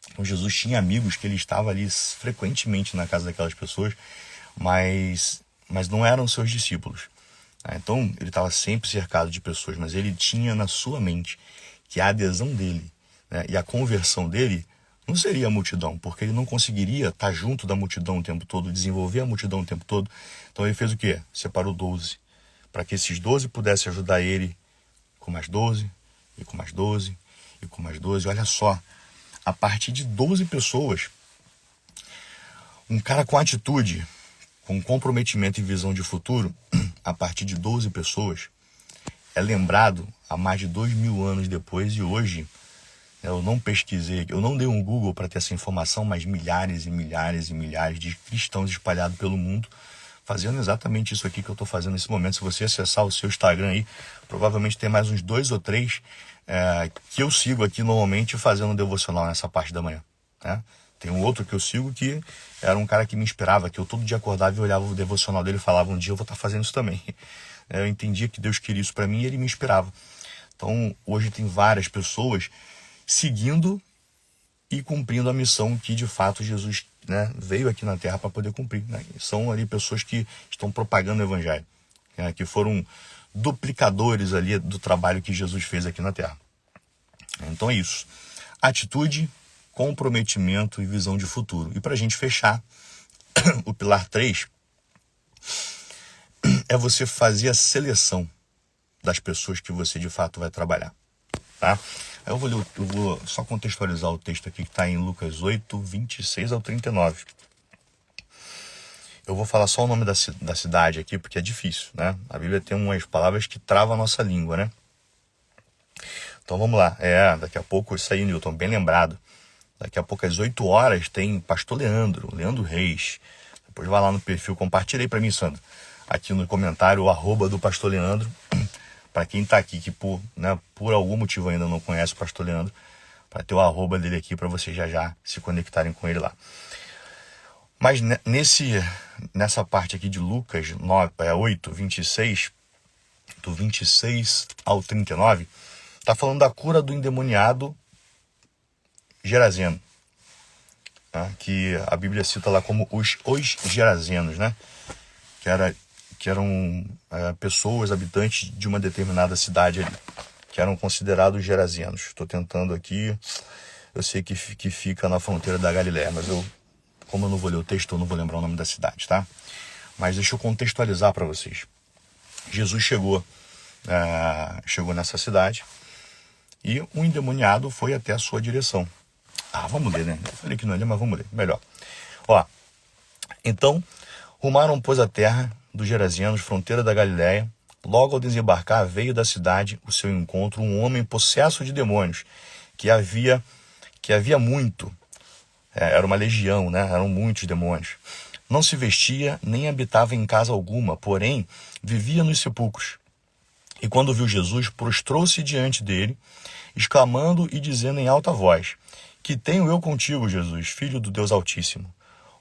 Então Jesus tinha amigos que ele estava ali frequentemente na casa daquelas pessoas, mas não eram seus discípulos. Então ele estava sempre cercado de pessoas, mas ele tinha na sua mente que a adesão dele, né, e a conversão dele não seria a multidão, porque ele não conseguiria estar junto da multidão o tempo todo, desenvolver a multidão o tempo todo. Então ele fez o quê? Separou 12, para que esses 12 pudessem ajudar ele com mais 12, e com mais 12, e com mais 12. Olha só, a partir de 12 pessoas, um cara com atitude, com comprometimento e visão de futuro, a partir de 12 pessoas, é lembrado há mais de 2000 anos depois. E hoje, eu não pesquisei, eu não dei um Google para ter essa informação, mas milhares e milhares e milhares de cristãos espalhados pelo mundo fazendo exatamente isso aqui que eu estou fazendo nesse momento. Se você acessar o seu Instagram aí, provavelmente tem mais uns 2 ou 3 que eu sigo aqui normalmente fazendo devocional nessa parte da manhã, né? Tem um outro que eu sigo que era um cara que me inspirava, que eu todo dia acordava e olhava o devocional dele e falava, um dia eu vou estar fazendo isso também. Eu entendia que Deus queria isso para mim e ele me inspirava. Então, hoje tem várias pessoas seguindo e cumprindo a missão que, de fato, Jesus, né, veio aqui na Terra para poder cumprir. Né? São ali pessoas que estão propagando o Evangelho, né, que foram duplicadores ali do trabalho que Jesus fez aqui na Terra. Então é isso. Atitude, comprometimento e visão de futuro. E para a gente fechar, o pilar 3 é você fazer a seleção das pessoas que você de fato vai trabalhar. Tá? Eu vou só contextualizar o texto aqui que está em Lucas 8, 26 ao 39. Eu vou falar só o nome da cidade aqui porque é difícil, né? A Bíblia tem umas palavras que travam a nossa língua, né? Então vamos lá. Daqui a pouco, isso aí, Newton, bem lembrado. Daqui a pouco às 8 horas tem Pastor Leandro Reis. Depois vai lá no perfil, compartilha aí para mim, Sandro. Aqui no comentário, o @ do Pastor Leandro. Para quem está aqui que por algum motivo ainda não conhece o Pastor Leandro, para ter o @ dele aqui para vocês já se conectarem com ele lá. Mas nessa parte aqui de Lucas 8, 26, do 26 ao 39, está falando da cura do endemoniado Gerazeno, né? Que a Bíblia cita lá como os Gerazenos, né? Que eram pessoas, habitantes de uma determinada cidade ali, que eram considerados Gerazenos. Estou tentando aqui, eu sei que fica na fronteira da Galiléia, mas como eu não vou ler o texto, eu não vou lembrar o nome da cidade, tá? Mas deixa eu contextualizar para vocês. Jesus chegou nessa cidade e um endemoniado foi até a sua direção. Vamos ler, né? Eu falei que não ia, mas vamos ler, melhor. Então, rumaram, pois, a terra dos Gerazenos, fronteira da Galiléia. Logo ao desembarcar, veio da cidade o seu encontro um homem possesso de demônios, que havia muito. Era uma legião, né? Eram muitos demônios. Não se vestia, nem habitava em casa alguma, porém, vivia nos sepulcros. E quando viu Jesus, prostrou-se diante dele, exclamando e dizendo em alta voz: Que tenho eu contigo, Jesus, filho do Deus Altíssimo?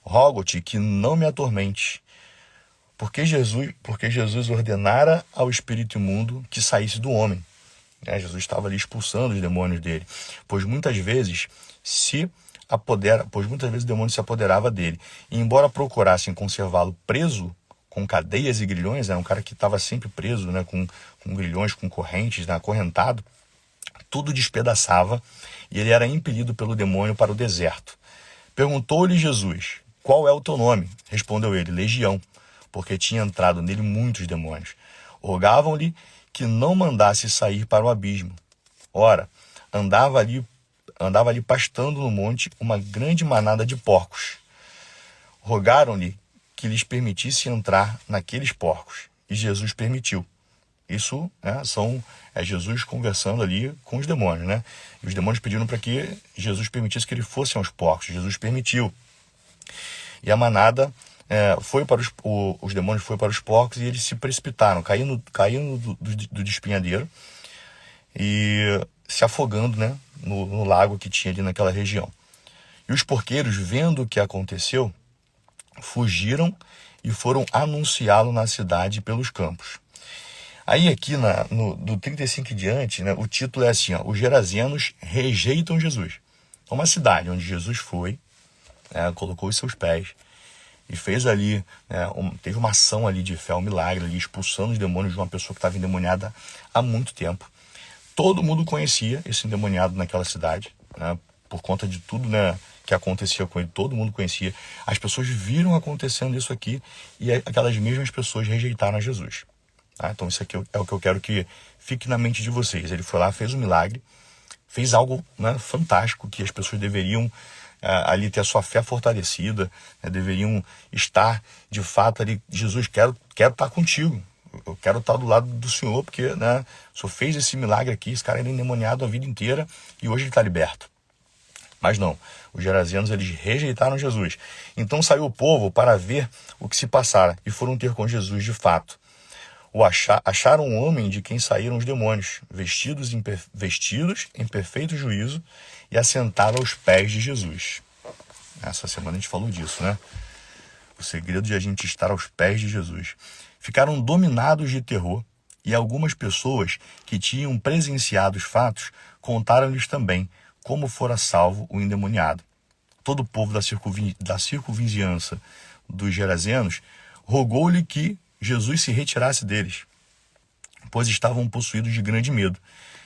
Rogo-te que não me atormentes. Porque Jesus ordenara ao espírito imundo que saísse do homem. Jesus estava ali expulsando os demônios dele. Pois muitas vezes o demônio se apoderava dele. E embora procurassem conservá-lo preso com cadeias e grilhões, era um cara que estava sempre preso, né, com grilhões, com correntes, né, acorrentado, tudo despedaçava e ele era impelido pelo demônio para o deserto. Perguntou-lhe Jesus: Qual é o teu nome? Respondeu ele: Legião, porque tinha entrado nele muitos demônios. Rogavam-lhe que não mandasse sair para o abismo. Ora, andava ali pastando no monte uma grande manada de porcos. Rogaram-lhe que lhes permitisse entrar naqueles porcos, e Jesus permitiu. Isso, né, é Jesus conversando ali com os demônios, né? E os demônios pediram para que Jesus permitisse que ele fosse aos porcos. Jesus permitiu. E a manada os demônios foram para os porcos e eles se precipitaram, caindo do despenhadeiro e se afogando, né, no lago que tinha ali naquela região. E os porqueiros, vendo o que aconteceu, fugiram e foram anunciá-lo na cidade e pelos campos. Aí aqui do 35 em diante, né, o título é assim: os Gerazenos rejeitam Jesus. É uma cidade onde Jesus foi, colocou os seus pés e fez ali, teve uma ação ali de fé, um milagre ali, expulsando os demônios de uma pessoa que estava endemoniada há muito tempo. Todo mundo conhecia esse endemoniado naquela cidade, né, por conta de tudo, né, que acontecia com ele, todo mundo conhecia. As pessoas viram acontecendo isso aqui e aquelas mesmas pessoas rejeitaram a Jesus. Então isso aqui é o que eu quero que fique na mente de vocês. Ele foi lá, fez um milagre, fez algo, né, fantástico, que as pessoas deveriam ali ter a sua fé fortalecida, né, deveriam estar de fato ali: Jesus, quero estar contigo, eu quero estar do lado do Senhor, porque, né, o Senhor fez esse milagre aqui, esse cara era endemoniado a vida inteira e hoje ele está liberto. Mas não, os Gerazenos, eles rejeitaram Jesus. Então saiu o povo para ver o que se passara e foram ter com Jesus de fato. Acharam um homem de quem saíram os demônios, vestidos em perfeito juízo, e assentaram aos pés de Jesus. Essa semana a gente falou disso, né? O segredo de a gente estar aos pés de Jesus. Ficaram dominados de terror e algumas pessoas que tinham presenciado os fatos contaram-lhes também como fora salvo o endemoniado. Todo o povo da circunvizinhança dos Gerazenos rogou-lhe que Jesus se retirasse deles, pois estavam possuídos de grande medo.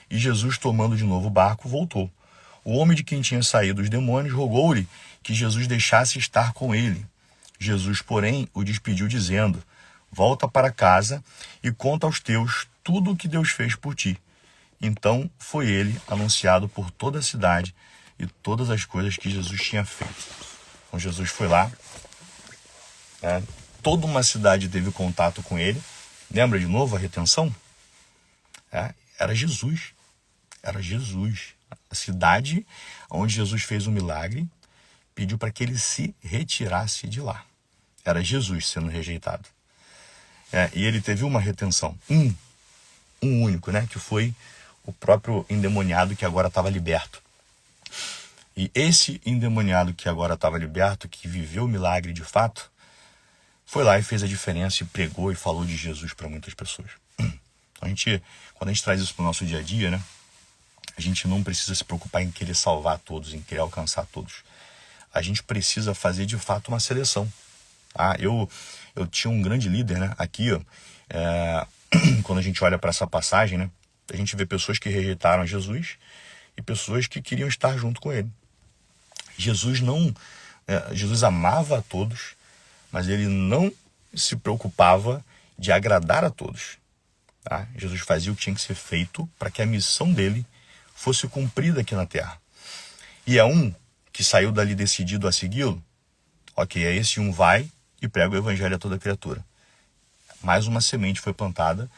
E Jesus, tomando de novo o barco, voltou. O homem de quem tinha saído os demônios rogou-lhe que Jesus deixasse estar com ele. Jesus, porém, o despediu dizendo: volta para casa e conta aos teus tudo o que Deus fez por ti. Então foi ele anunciado por toda a cidade e todas as coisas que Jesus tinha feito. Então Jesus foi lá, toda uma cidade teve contato com ele. Lembra de novo a retenção? Era Jesus. Era Jesus. A cidade onde Jesus fez o milagre pediu para que ele se retirasse de lá. Era Jesus sendo rejeitado. E ele teve uma retenção. Um único, né? Que foi o próprio endemoniado que agora estava liberto. E esse endemoniado que agora estava liberto, que viveu o milagre de fato, foi lá e fez a diferença e pregou e falou de Jesus para muitas pessoas. Quando a gente traz isso para o nosso dia a dia, né? A gente não precisa se preocupar em querer salvar todos, em querer alcançar todos. A gente precisa fazer de fato uma seleção. Eu tinha um grande líder, né? Aqui, quando a gente olha para essa passagem, né? A gente vê pessoas que rejeitaram Jesus e pessoas que queriam estar junto com ele. Jesus amava a todos, mas ele não se preocupava de agradar a todos. Jesus fazia o que tinha que ser feito para que a missão dele fosse cumprida aqui na terra. E um que saiu dali decidido a segui-lo, esse vai e prega o evangelho a toda criatura. Mais uma semente foi plantada,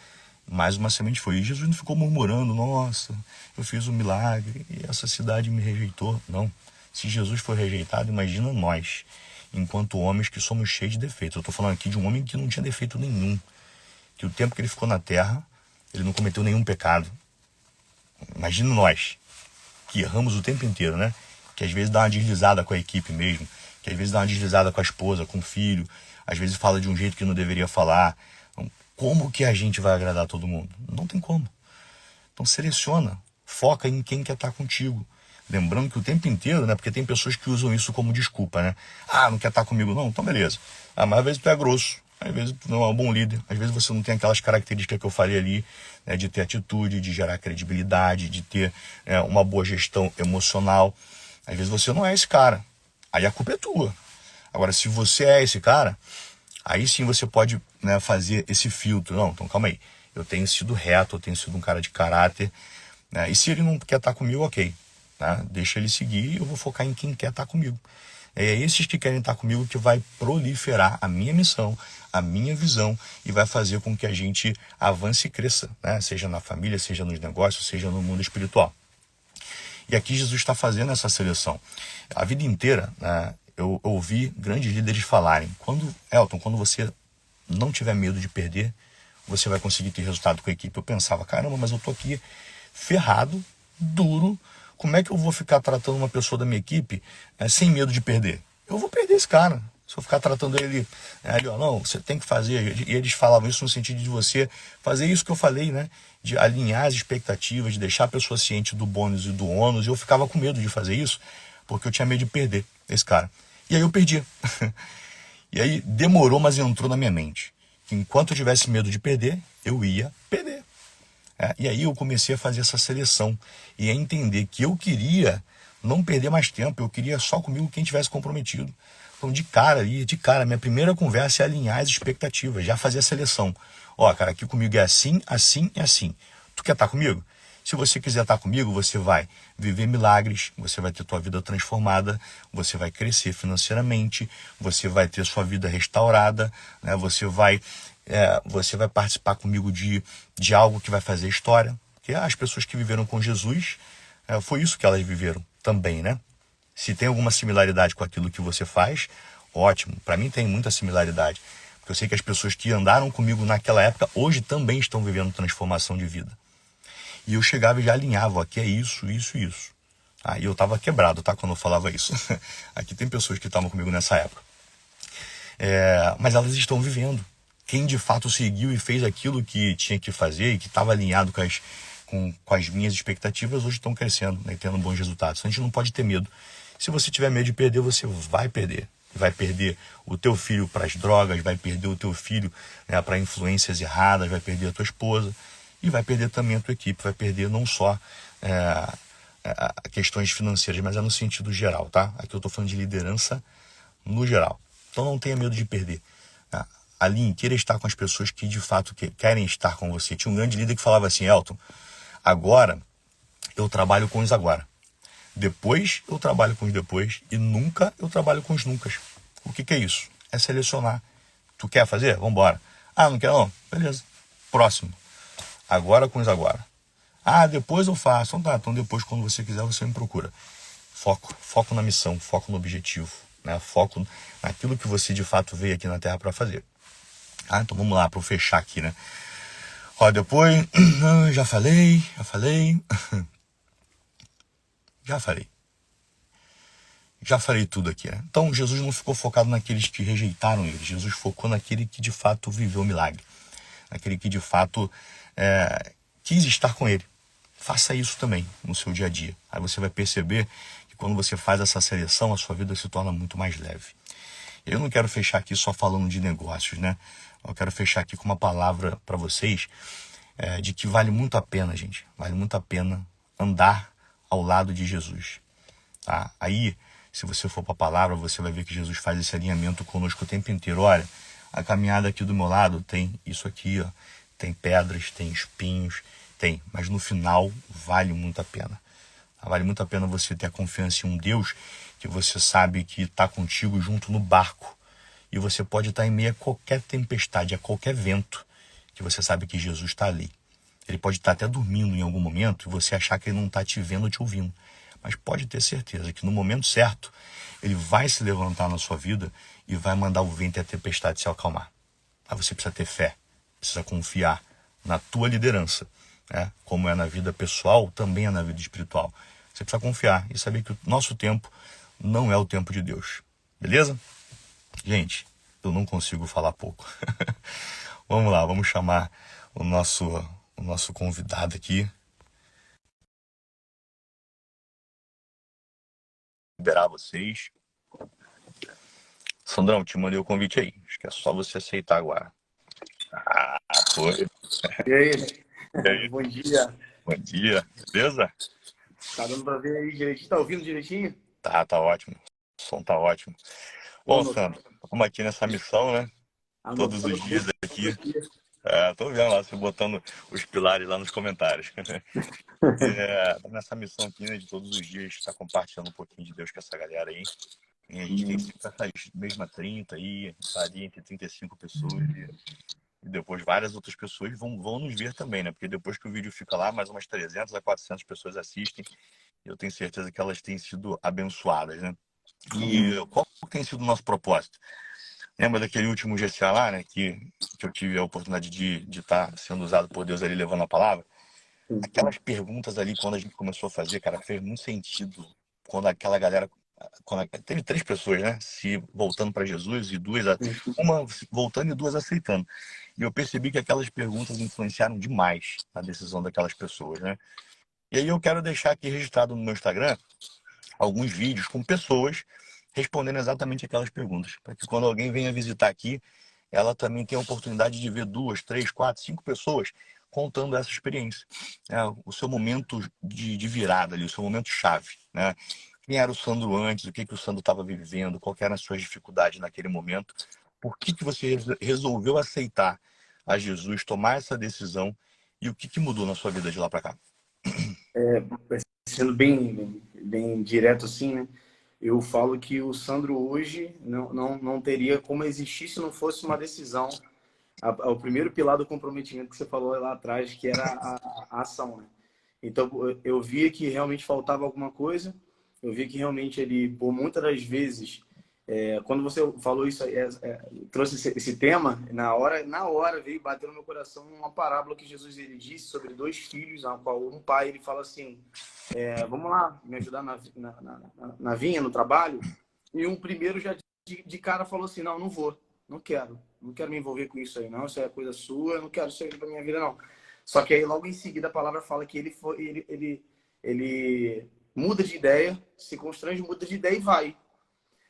mais uma semente foi. E Jesus não ficou murmurando: nossa, eu fiz um milagre e essa cidade me rejeitou. Não. Se Jesus foi rejeitado, imagina nós, enquanto homens que somos cheios de defeitos. Eu estou falando aqui de um homem que não tinha defeito nenhum. Que o tempo que ele ficou na terra, ele não cometeu nenhum pecado. Imagina nós, que erramos o tempo inteiro, né? Que às vezes dá uma deslizada com a equipe mesmo, que às vezes dá uma deslizada com a esposa, com o filho, às vezes fala de um jeito que não deveria falar. Então, como que a gente vai agradar todo mundo? Não tem como. Então seleciona, foca em quem quer estar contigo. Lembrando que o tempo inteiro, né? Porque tem pessoas que usam isso como desculpa, né? Não quer estar comigo não? Então beleza. Mas às vezes tu é grosso, às vezes tu não é um bom líder, às vezes você não tem aquelas características que eu falei ali, né? De ter atitude, de gerar credibilidade, de ter uma boa gestão emocional. Às vezes você não é esse cara. Aí a culpa é tua. Agora, se você é esse cara, aí sim você pode, né, fazer esse filtro. Não, então calma aí. Eu tenho sido reto, eu tenho sido um cara de caráter. Né? E se ele não quer estar comigo, ok. Né? Deixa ele seguir e eu vou focar em quem quer estar comigo. É esses que querem estar comigo que vai proliferar a minha missão, a minha visão e vai fazer com que a gente avance e cresça, né? Seja na família, seja nos negócios, seja no mundo espiritual. E aqui Jesus está fazendo essa seleção. A vida inteira, né, eu ouvi grandes líderes falarem: quando você não tiver medo de perder, você vai conseguir ter resultado com a equipe. Eu pensava: caramba, mas eu tô aqui ferrado, duro. Como é que eu vou ficar tratando uma pessoa da minha equipe sem medo de perder? Eu vou perder esse cara. Se eu ficar tratando ele, não, você tem que fazer. E eles falavam isso no sentido de você fazer isso que eu falei, né? De alinhar as expectativas, de deixar a pessoa ciente do bônus e do ônus. E eu ficava com medo de fazer isso, porque eu tinha medo de perder esse cara. E aí eu perdia. E aí demorou, mas entrou na minha mente. Enquanto eu tivesse medo de perder, eu ia perder. E aí eu comecei a fazer essa seleção e a entender que eu queria não perder mais tempo, eu queria só comigo quem tivesse comprometido. Então, de cara, minha primeira conversa é alinhar as expectativas, já fazer a seleção. Cara, aqui comigo é assim, assim e assim. Tu quer estar comigo? Se você quiser estar comigo, você vai viver milagres, você vai ter tua vida transformada, você vai crescer financeiramente, você vai ter sua vida restaurada, né? Você vai participar comigo de algo que vai fazer história. Porque as pessoas que viveram com Jesus, foi isso que elas viveram também, né? Se tem alguma similaridade com aquilo que você faz, ótimo. Para mim tem muita similaridade. Porque eu sei que as pessoas que andaram comigo naquela época, hoje também estão vivendo transformação de vida. E eu chegava e já alinhava: aqui é isso, isso e isso. Aí eu tava quebrado, tá? Quando eu falava isso. Aqui tem pessoas que estavam comigo nessa época. Mas elas estão vivendo. Quem de fato seguiu e fez aquilo que tinha que fazer e que estava alinhado com as minhas expectativas, hoje estão crescendo, né, tendo bons resultados. Então, a gente não pode ter medo. Se você tiver medo de perder, você vai perder. Vai perder o teu filho para as drogas, vai perder o teu filho, né, para influências erradas, vai perder a tua esposa e vai perder também a tua equipe. Vai perder não só questões financeiras, mas é no sentido geral, tá? Aqui eu estou falando de liderança no geral. Então não tenha medo de perder. Tá? Alinhe, queira estar com as pessoas que de fato querem estar com você. Tinha um grande líder que falava assim: Elton, agora eu trabalho com os agora. Depois eu trabalho com os depois e nunca eu trabalho com os nunca. O que é isso? É selecionar. Tu quer fazer? Vambora. Ah, não quer não? Beleza. Próximo. Agora com os agora. Ah, depois eu faço. Então tá, então depois quando você quiser você me procura. Foco na missão, foco no objetivo, né? Foco naquilo que você de fato veio aqui na Terra para fazer. Ah, então vamos lá para eu fechar aqui, né? Ó, depois, já falei, já falei tudo aqui, né? Então Jesus não ficou focado naqueles que rejeitaram ele. Jesus focou naquele que de fato viveu o milagre, naquele que de fato quis estar com ele. Faça isso também no seu dia a dia. Aí você vai perceber que quando você faz essa seleção, a sua vida se torna muito mais leve. Eu não quero fechar aqui só falando de negócios, né? Eu quero fechar aqui com uma palavra para vocês de que vale muito a pena, gente. Vale muito a pena andar ao lado de Jesus. Tá? Aí, se você for para a palavra, você vai ver que Jesus faz esse alinhamento conosco o tempo inteiro. Olha, a caminhada aqui do meu lado tem isso aqui, ó. Tem pedras, tem espinhos, tem. Mas no final, vale muito a pena. Vale muito a pena você ter a confiança em um Deus que você sabe que está contigo junto no barco. E você pode estar em meio a qualquer tempestade, a qualquer vento, que você sabe que Jesus está ali. Ele pode estar até dormindo em algum momento e você achar que ele não está te vendo ou te ouvindo. Mas pode ter certeza que no momento certo, ele vai se levantar na sua vida e vai mandar o vento e a tempestade se acalmar. Aí você precisa ter fé, precisa confiar na tua liderança. Né? Como é na vida pessoal, também é na vida espiritual. Você precisa confiar e saber que o nosso tempo não é o tempo de Deus. Beleza? Gente, eu não consigo falar pouco. Vamos lá, vamos chamar o nosso convidado aqui. Liberar vocês. Sandrão, te mandei o convite aí. Acho que é só você aceitar agora. Ah, foi.
E aí?
E aí?
Bom dia.
Bom dia. Beleza?
Tá dando pra ver aí direitinho? Tá ouvindo direitinho?
Tá ótimo. O som tá ótimo.
Ô,
Bom,
meu cara.
Sandro, estamos aqui nessa missão, né? Todos
Anotando
os dias
tudo
aqui.
aqui.
Tô vendo lá, você botando os pilares lá nos comentários. Tô nessa missão aqui, né, de todos os dias estar compartilhando um pouquinho de Deus com essa galera aí. E a gente tem sempre essas mesmas 30 aí, tá ali entre 35 pessoas e depois várias outras pessoas vão nos ver também, né? Porque depois que o vídeo fica lá, mais umas 300 a 400 pessoas assistem. E eu tenho certeza que elas têm sido abençoadas, né? E qual tem sido o nosso propósito? Lembra daquele último GCA lá, né? Que eu tive a oportunidade de estar sendo usado por Deus ali levando a palavra? Aquelas perguntas ali, quando a gente começou a fazer, cara, fez muito sentido. Quando aquela galera. Teve 3 pessoas, né? Se voltando para Jesus e uma voltando e 2 aceitando. E eu percebi que aquelas perguntas influenciaram demais a decisão daquelas pessoas, né? E aí eu quero deixar aqui registrado no meu Instagram alguns vídeos com pessoas respondendo exatamente aquelas perguntas, para que quando alguém venha visitar aqui, ela também tenha a oportunidade de ver 2, 3, 4, 5 pessoas contando essa experiência. O seu momento de virada ali, o seu momento chave. Né? Quem era o Sandro antes, o que o Sandro estava vivendo, qual eram as suas dificuldades naquele momento, por que você resolveu aceitar a Jesus, tomar essa decisão e o que mudou na sua vida de lá para cá?
Sendo bem direto assim, né? Eu falo que o Sandro hoje não teria como existir se não fosse uma decisão. O primeiro pilar do comprometimento que você falou lá atrás, que era a ação, né? Então, eu via que realmente faltava alguma coisa. Eu via que realmente ele, por muitas das vezes, Quando você falou isso, trouxe esse tema, na hora veio bater no meu coração uma parábola que Jesus ele disse sobre dois filhos, a qual um pai ele fala assim, vamos lá me ajudar na vinha, no trabalho, e um primeiro já de cara falou assim, não, não vou, não quero me envolver com isso aí, não, isso é coisa sua, eu não quero isso aí pra minha vida, não. Só que aí logo em seguida a palavra fala que ele muda de ideia, se constrange, muda de ideia e vai.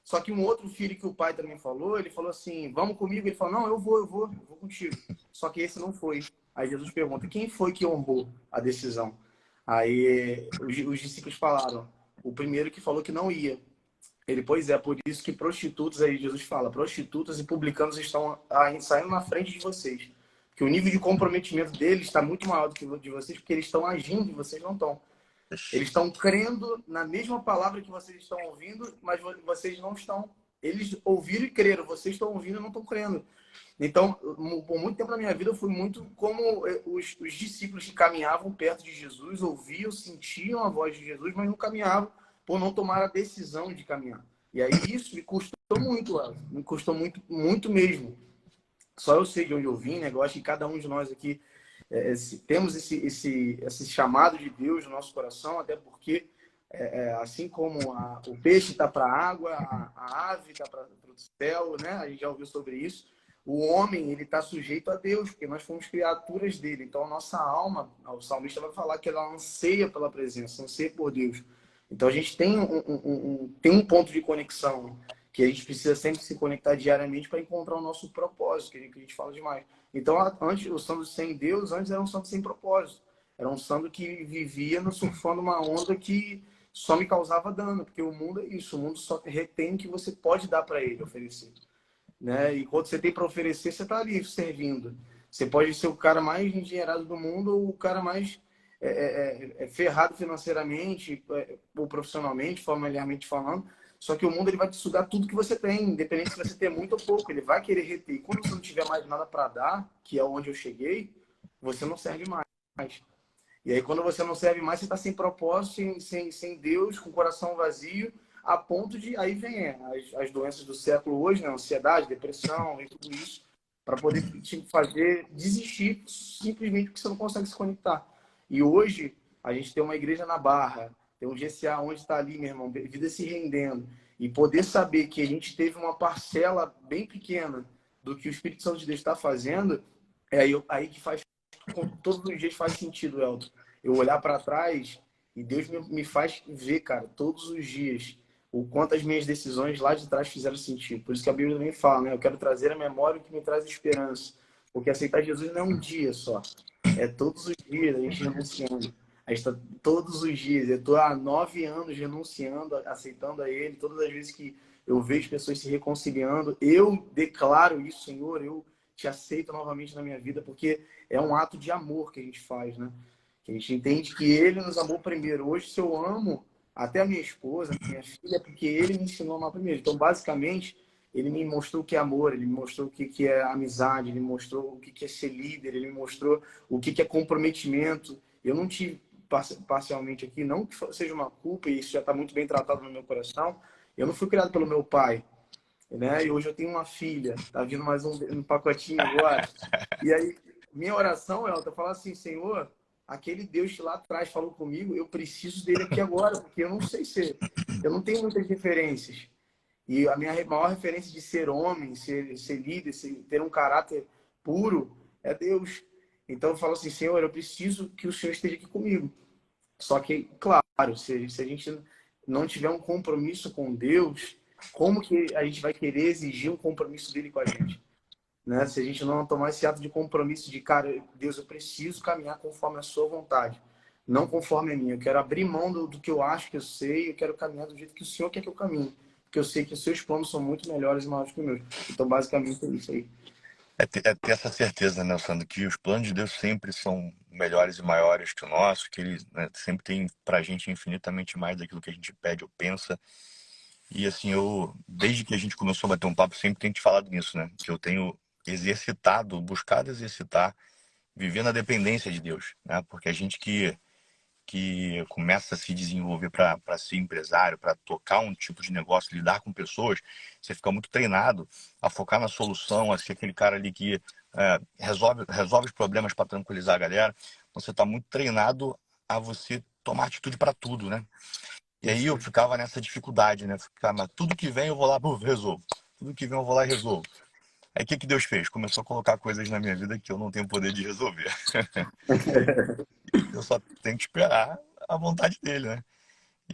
Só que um outro filho que o pai também falou, ele falou assim, vamos comigo? Ele falou, não, eu vou contigo. Só que esse não foi. Aí Jesus pergunta, quem foi que honrou a decisão? Aí os discípulos falaram, o primeiro que falou que não ia. Ele, pois é, por isso que prostitutas, aí Jesus fala, prostitutas e publicanos estão saindo na frente de vocês. Porque o nível de comprometimento deles está muito maior do que o de vocês, porque eles estão agindo e vocês não estão. Eles estão crendo na mesma palavra que vocês estão ouvindo, mas vocês não estão. Eles ouviram e creram, vocês estão ouvindo e não estão crendo. Então, por muito tempo na minha vida, eu fui muito como os discípulos que caminhavam perto de Jesus, ouviam, sentiam a voz de Jesus, mas não caminhavam por não tomar a decisão de caminhar. E aí isso me custou muito, Léo. Me custou muito, muito mesmo. Só eu sei de onde eu vim, né? Eu acho que cada um de nós aqui temos esse chamado de Deus no nosso coração, até porque, assim como o peixe está para a água, a ave está para o céu, né? A gente já ouviu sobre isso. O homem, ele está sujeito a Deus, porque nós fomos criaturas dele. Então, a nossa alma, o salmista vai falar que ela anseia pela presença, anseia por Deus. Então, a gente tem um ponto de conexão que a gente precisa sempre se conectar diariamente para encontrar o nosso propósito, que a gente fala demais. Então, antes, o Sandro sem Deus, antes era um Sandro sem propósito. Era um Sandro que vivia surfando uma onda que só me causava dano, porque o mundo é isso, o mundo só retém o que você pode dar para ele, oferecer. Né? E quando você tem para oferecer, você está ali servindo. Você pode ser o cara mais endinheirado do mundo ou o cara mais ferrado financeiramente ou profissionalmente, familiarmente falando. Só que o mundo ele vai te sugar tudo que você tem, independente se você ter muito ou pouco. Ele vai querer reter. E quando você não tiver mais nada para dar, que é onde eu cheguei, você não serve mais. E aí, quando você não serve mais, você está sem propósito, sem Deus, com o coração vazio, a ponto de... Aí vem as doenças do século hoje, né? Ansiedade, depressão e tudo isso, para poder te fazer desistir simplesmente porque você não consegue se conectar. E hoje, a gente tem uma igreja na Barra, tem um GCA onde está ali, meu irmão, vida se rendendo. E poder saber que a gente teve uma parcela bem pequena do que o Espírito Santo de Deus está fazendo, é aí que faz, todos os dias faz sentido, Elton. Eu olhar para trás e Deus me faz ver, cara, todos os dias, o quanto as minhas decisões lá de trás fizeram sentido. Por isso que a Bíblia também fala, né? Eu quero trazer à memória o que me traz esperança. Porque aceitar Jesus não é um dia só. É todos os dias a gente renunciando. A gente está todos os dias. Eu estou há 9 anos renunciando, aceitando a Ele. Todas as vezes que eu vejo pessoas se reconciliando, eu declaro isso, Senhor, eu te aceito novamente na minha vida, porque é um ato de amor que a gente faz, né? Que a gente entende que Ele nos amou primeiro. Hoje, se eu amo até a minha esposa, a minha filha, é porque Ele me ensinou a amar primeiro. Então, basicamente, Ele me mostrou o que é amor, Ele me mostrou o que é amizade, Ele me mostrou o que é ser líder, Ele me mostrou o que é comprometimento. Eu não tive parcialmente aqui, não que seja uma culpa, e isso já está muito bem tratado no meu coração. Eu não fui criado pelo meu pai, né? E hoje eu tenho uma filha, tá vindo mais um pacotinho agora. E aí, minha oração é eu falar assim, Senhor, aquele Deus que lá atrás falou comigo, eu preciso dele aqui agora, porque eu não sei ser, eu não tenho muitas referências. E a minha maior referência de ser homem, ser líder, ter um caráter puro, é Deus. Então eu falo assim, Senhor, eu preciso que o Senhor esteja aqui comigo. Só que, claro, se a gente não tiver um compromisso com Deus, como que a gente vai querer exigir um compromisso dele com a gente? Né? Se a gente não tomar esse ato de compromisso de, cara, Deus, eu preciso caminhar conforme a sua vontade, não conforme a minha. Eu quero abrir mão do que eu acho que eu sei, eu quero caminhar do jeito que o Senhor quer que eu caminhe. Porque eu sei que os seus planos são muito melhores e maiores que os meus. Então, basicamente, é isso aí.
É ter essa certeza, né, Sandro, que os planos de Deus sempre são melhores e maiores que o nosso, que Ele, né, sempre tem pra gente infinitamente mais daquilo que a gente pede ou pensa. E assim, desde que a gente começou a bater um papo, sempre tenho te falado nisso, né? Que eu tenho exercitado, buscado exercitar, viver na dependência de Deus, né? Porque a gente que começa a se desenvolver para ser empresário, para tocar um tipo de negócio, lidar com pessoas, você fica muito treinado a focar na solução, a ser aquele cara ali que resolve os problemas para tranquilizar a galera. Você está muito treinado a você tomar atitude para tudo, né? E aí eu
Isso.
ficava nessa dificuldade, né? Ficava, mas tudo que vem eu vou lá, resolvo. Tudo que vem eu vou lá e resolvo. Aí o que Deus fez? Começou a colocar coisas na minha vida que eu não tenho poder de resolver. Eu só tenho que esperar a vontade dele, né?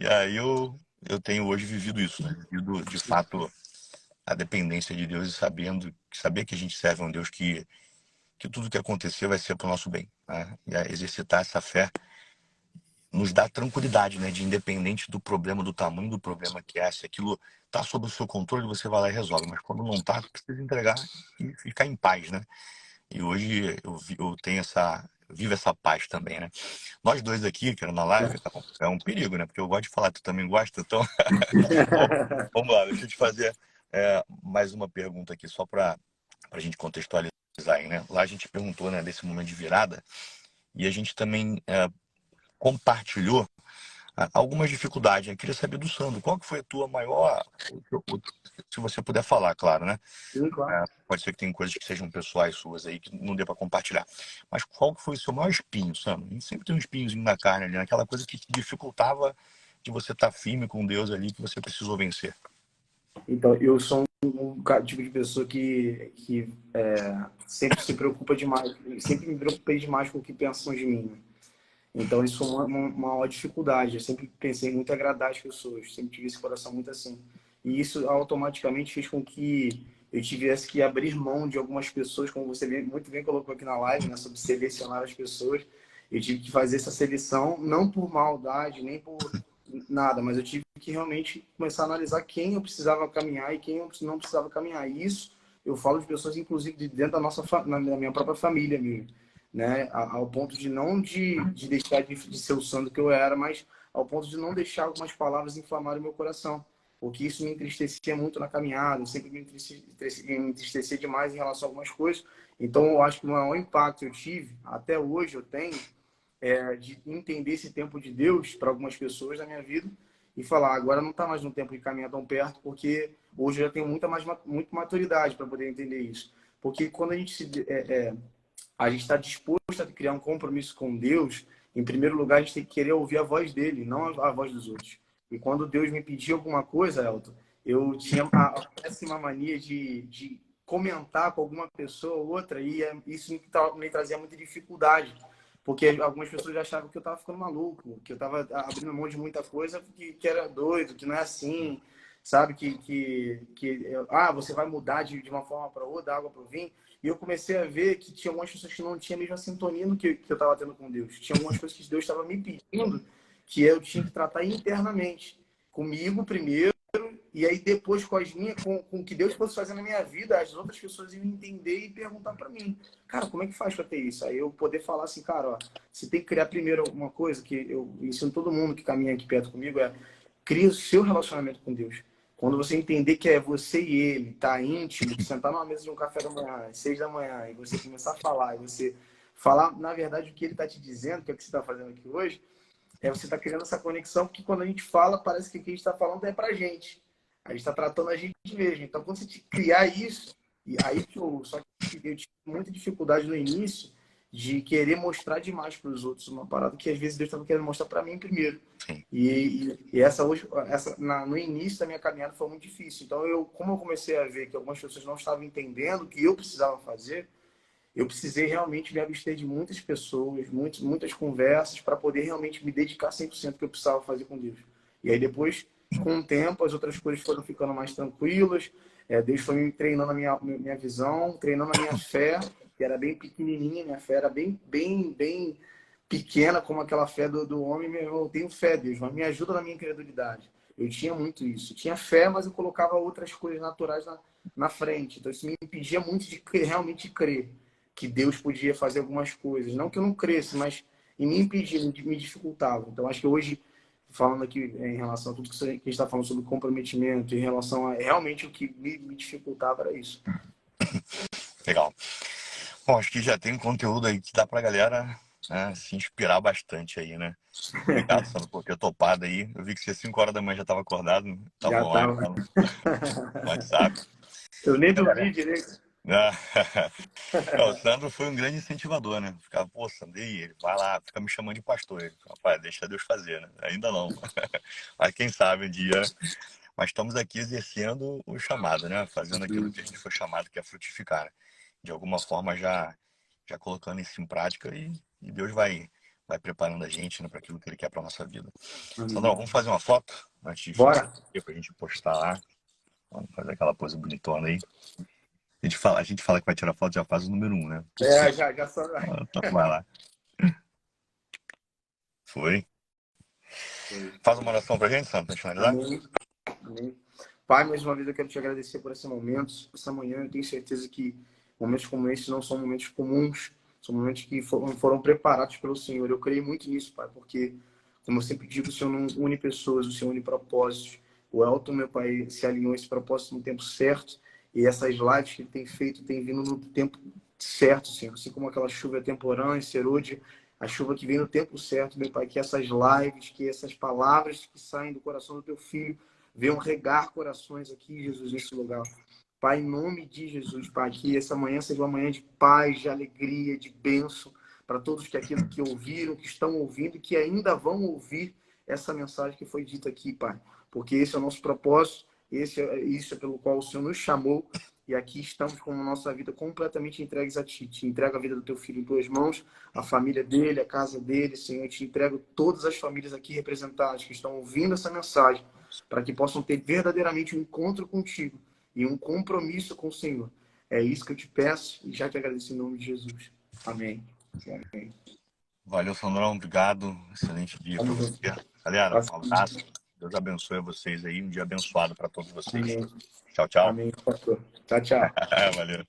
E aí eu tenho hoje vivido isso, né? Vivido de fato a dependência de Deus e saber que a gente serve a um Deus que tudo que acontecer vai ser para o nosso bem, né? E aí exercitar essa fé nos dá tranquilidade, né? De independente do problema, do tamanho do problema que é, se aquilo tá sob o seu controle, você vai lá e resolve. Mas quando não tá, precisa entregar e ficar em paz, né? E hoje eu tenho vivo essa paz também, né? Nós dois aqui, cara, na live, é um perigo, né? Porque eu gosto de falar, tu também gosta, então Bom, vamos lá, deixa eu te fazer mais uma pergunta aqui, só para a gente contextualizar aí, né? Lá a gente perguntou, né, desse momento de virada, e a gente também compartilhou algumas dificuldades. Eu queria saber do Sandro, qual que foi a tua maior, se você puder falar, claro, né?
Sim, claro.
Pode ser que tem coisas que sejam pessoais suas aí que não dê para compartilhar. Mas qual que foi o seu maior espinho, Sandro? A gente sempre tem um espinhozinho na carne ali, né? Aquela coisa que te dificultava de você estar firme com Deus ali, que você precisou vencer.
Então, eu sou tipo de pessoa que sempre se preocupa demais, sempre me preocupei demais com o que pensam de mim, né? Então, isso foi uma maior dificuldade. Eu sempre pensei muito em agradar as pessoas, sempre tive esse coração muito assim. E isso automaticamente fez com que eu tivesse que abrir mão de algumas pessoas, como você muito bem colocou aqui na live, né, sobre selecionar as pessoas. Eu tive que fazer essa seleção, não por maldade, nem por nada, mas eu tive que realmente começar a analisar quem eu precisava caminhar e quem eu não precisava caminhar. E isso eu falo de pessoas, inclusive, de dentro da minha própria família mesmo, né? Ao ponto de não de deixar de ser o santo que eu era, mas ao ponto de não deixar algumas palavras inflamarem o meu coração, porque isso me entristecia muito na caminhada, eu sempre me entristecia demais em relação a algumas coisas. Então, eu acho que o maior impacto que eu tive, até hoje eu tenho, de entender esse tempo de Deus para algumas pessoas da minha vida e falar, agora não está mais no tempo de caminhar tão perto, porque hoje eu já tenho muita maturidade para poder entender isso. Porque quando a gente está disposto a criar um compromisso com Deus, em primeiro lugar, a gente tem que querer ouvir a voz dele, não a voz dos outros. E quando Deus me pedia alguma coisa, Elton, eu tinha a péssima mania de comentar com alguma pessoa ou outra, e isso me trazia muita dificuldade, porque algumas pessoas achavam que eu estava ficando maluco, que eu estava abrindo mão de muita coisa que era doido, que não é assim, sabe? Você vai mudar de uma forma para outra, da água para o vinho. E eu comecei a ver que tinha algumas pessoas que não tinham a mesma sintonia no que eu estava tendo com Deus. Tinha algumas coisas que Deus estava me pedindo que eu tinha que tratar internamente. Comigo primeiro, e aí depois com o que Deus fosse fazer na minha vida, as outras pessoas iam entender e perguntar para mim, cara, como é que faz para ter isso? Aí eu poder falar assim, cara, ó, você tem que criar primeiro alguma coisa que eu ensino todo mundo que caminha aqui perto comigo, cria o seu relacionamento com Deus. Quando você entender que é você e ele, tá íntimo, sentar numa mesa de um café da manhã, às 6 da manhã, e você começar a falar, e você falar, na verdade, o que ele tá te dizendo, que é o que você está fazendo aqui hoje, você tá criando essa conexão, porque quando a gente fala, parece que o que a gente está falando é pra gente. A gente está tratando a gente mesmo. Então, quando você criar isso, e aí só que eu tive muita dificuldade no início de querer mostrar demais para os outros uma parada que às vezes Deus estava querendo mostrar para mim primeiro. E no início da minha caminhada foi muito difícil. Então, como eu comecei a ver que algumas pessoas não estavam entendendo o que eu precisava fazer, eu precisei realmente me abster de muitas pessoas, muitas conversas, para poder realmente me dedicar 100% ao que eu precisava fazer com Deus. E aí depois, com o tempo, as outras coisas foram ficando mais tranquilas. Deus foi me treinando a minha visão, treinando a minha fé, que era bem pequenininha, minha fé era bem, bem, bem pequena, como aquela fé do homem. Eu tenho fé, Deus, mas me ajuda na minha incredulidade. Eu tinha muito isso. Eu tinha fé, mas eu colocava outras coisas naturais na frente. Então isso me impedia muito de realmente crer que Deus podia fazer algumas coisas. Não que eu não cresça, mas me impedia, me dificultava. Então, acho que hoje, falando aqui em relação a tudo que a gente está falando sobre comprometimento, em relação a realmente o que me dificultava era isso.
Legal. Bom, acho que já tem um conteúdo aí que dá pra galera né, se inspirar bastante aí, né? Obrigado, Sandro, por ter topado aí. Eu vi que você 5 horas da manhã já estava acordado, né? Tava
Já
online
tava.
lá no WhatsApp.
Eu nem
E a
dormi
galera?
direito.
Ah, o Sandro foi um grande incentivador, né? Ficava, pô, Sandro, e aí? Ele vai lá, fica me chamando de pastor. Ele, rapaz, deixa Deus fazer, né? Ainda não. Mas quem sabe um dia, né? Mas estamos aqui exercendo o chamado, né? Fazendo aquilo que a gente foi chamado, que é frutificar, né? De alguma forma já colocando isso em prática e Deus vai preparando a gente, né, para aquilo que Ele quer para nossa vida. Sandrão, vamos fazer uma foto antes de
Bora.
finalizar aqui, para a gente postar lá. Vamos fazer aquela pose bonitona aí. A gente fala que vai tirar foto, já faz o número 1, né? Por
É,
ser.
já só.
Então vai lá. Foi. Faz uma oração pra gente, Sandro, pra gente finalizar?
Amém. Amém. Pai, mais uma vez eu quero te agradecer por esse momento, essa manhã. Eu tenho certeza que momentos como esse não são momentos comuns, são momentos que foram preparados pelo Senhor. Eu creio muito nisso, Pai, porque, como eu sempre digo, o Senhor não une pessoas, o Senhor une propósitos. O Elton, meu Pai, se alinhou a esse propósito no tempo certo, e essas lives que ele tem feito têm vindo no tempo certo, Senhor. Assim como aquela chuva temporânea, serôdia, a chuva que vem no tempo certo, meu Pai, que essas lives, que essas palavras que saem do coração do teu filho venham regar corações aqui, Jesus, nesse lugar. Pai, em nome de Jesus, Pai, que essa manhã seja uma manhã de paz, de alegria, de bênção para todos que ouviram, que estão ouvindo e que ainda vão ouvir essa mensagem que foi dita aqui, Pai. Porque esse é o nosso propósito, isso é pelo qual o Senhor nos chamou e aqui estamos com a nossa vida completamente entregues a Ti. Te entrego a vida do Teu Filho em Tuas mãos, a família dele, a casa dele, Senhor. Eu te entrego todas as famílias aqui representadas que estão ouvindo essa mensagem para que possam ter verdadeiramente um encontro contigo e um compromisso com o Senhor. É isso que eu te peço e já te agradeço em nome de Jesus. Amém. Amém.
Valeu, Sandrão. Obrigado. Excelente dia para
Vamos
você.
junto.
Galera, um abraço. Deus abençoe vocês aí. Um dia abençoado para todos vocês.
Amém.
Tchau, tchau.
Amém, pastor. Tchau, tchau.
Valeu.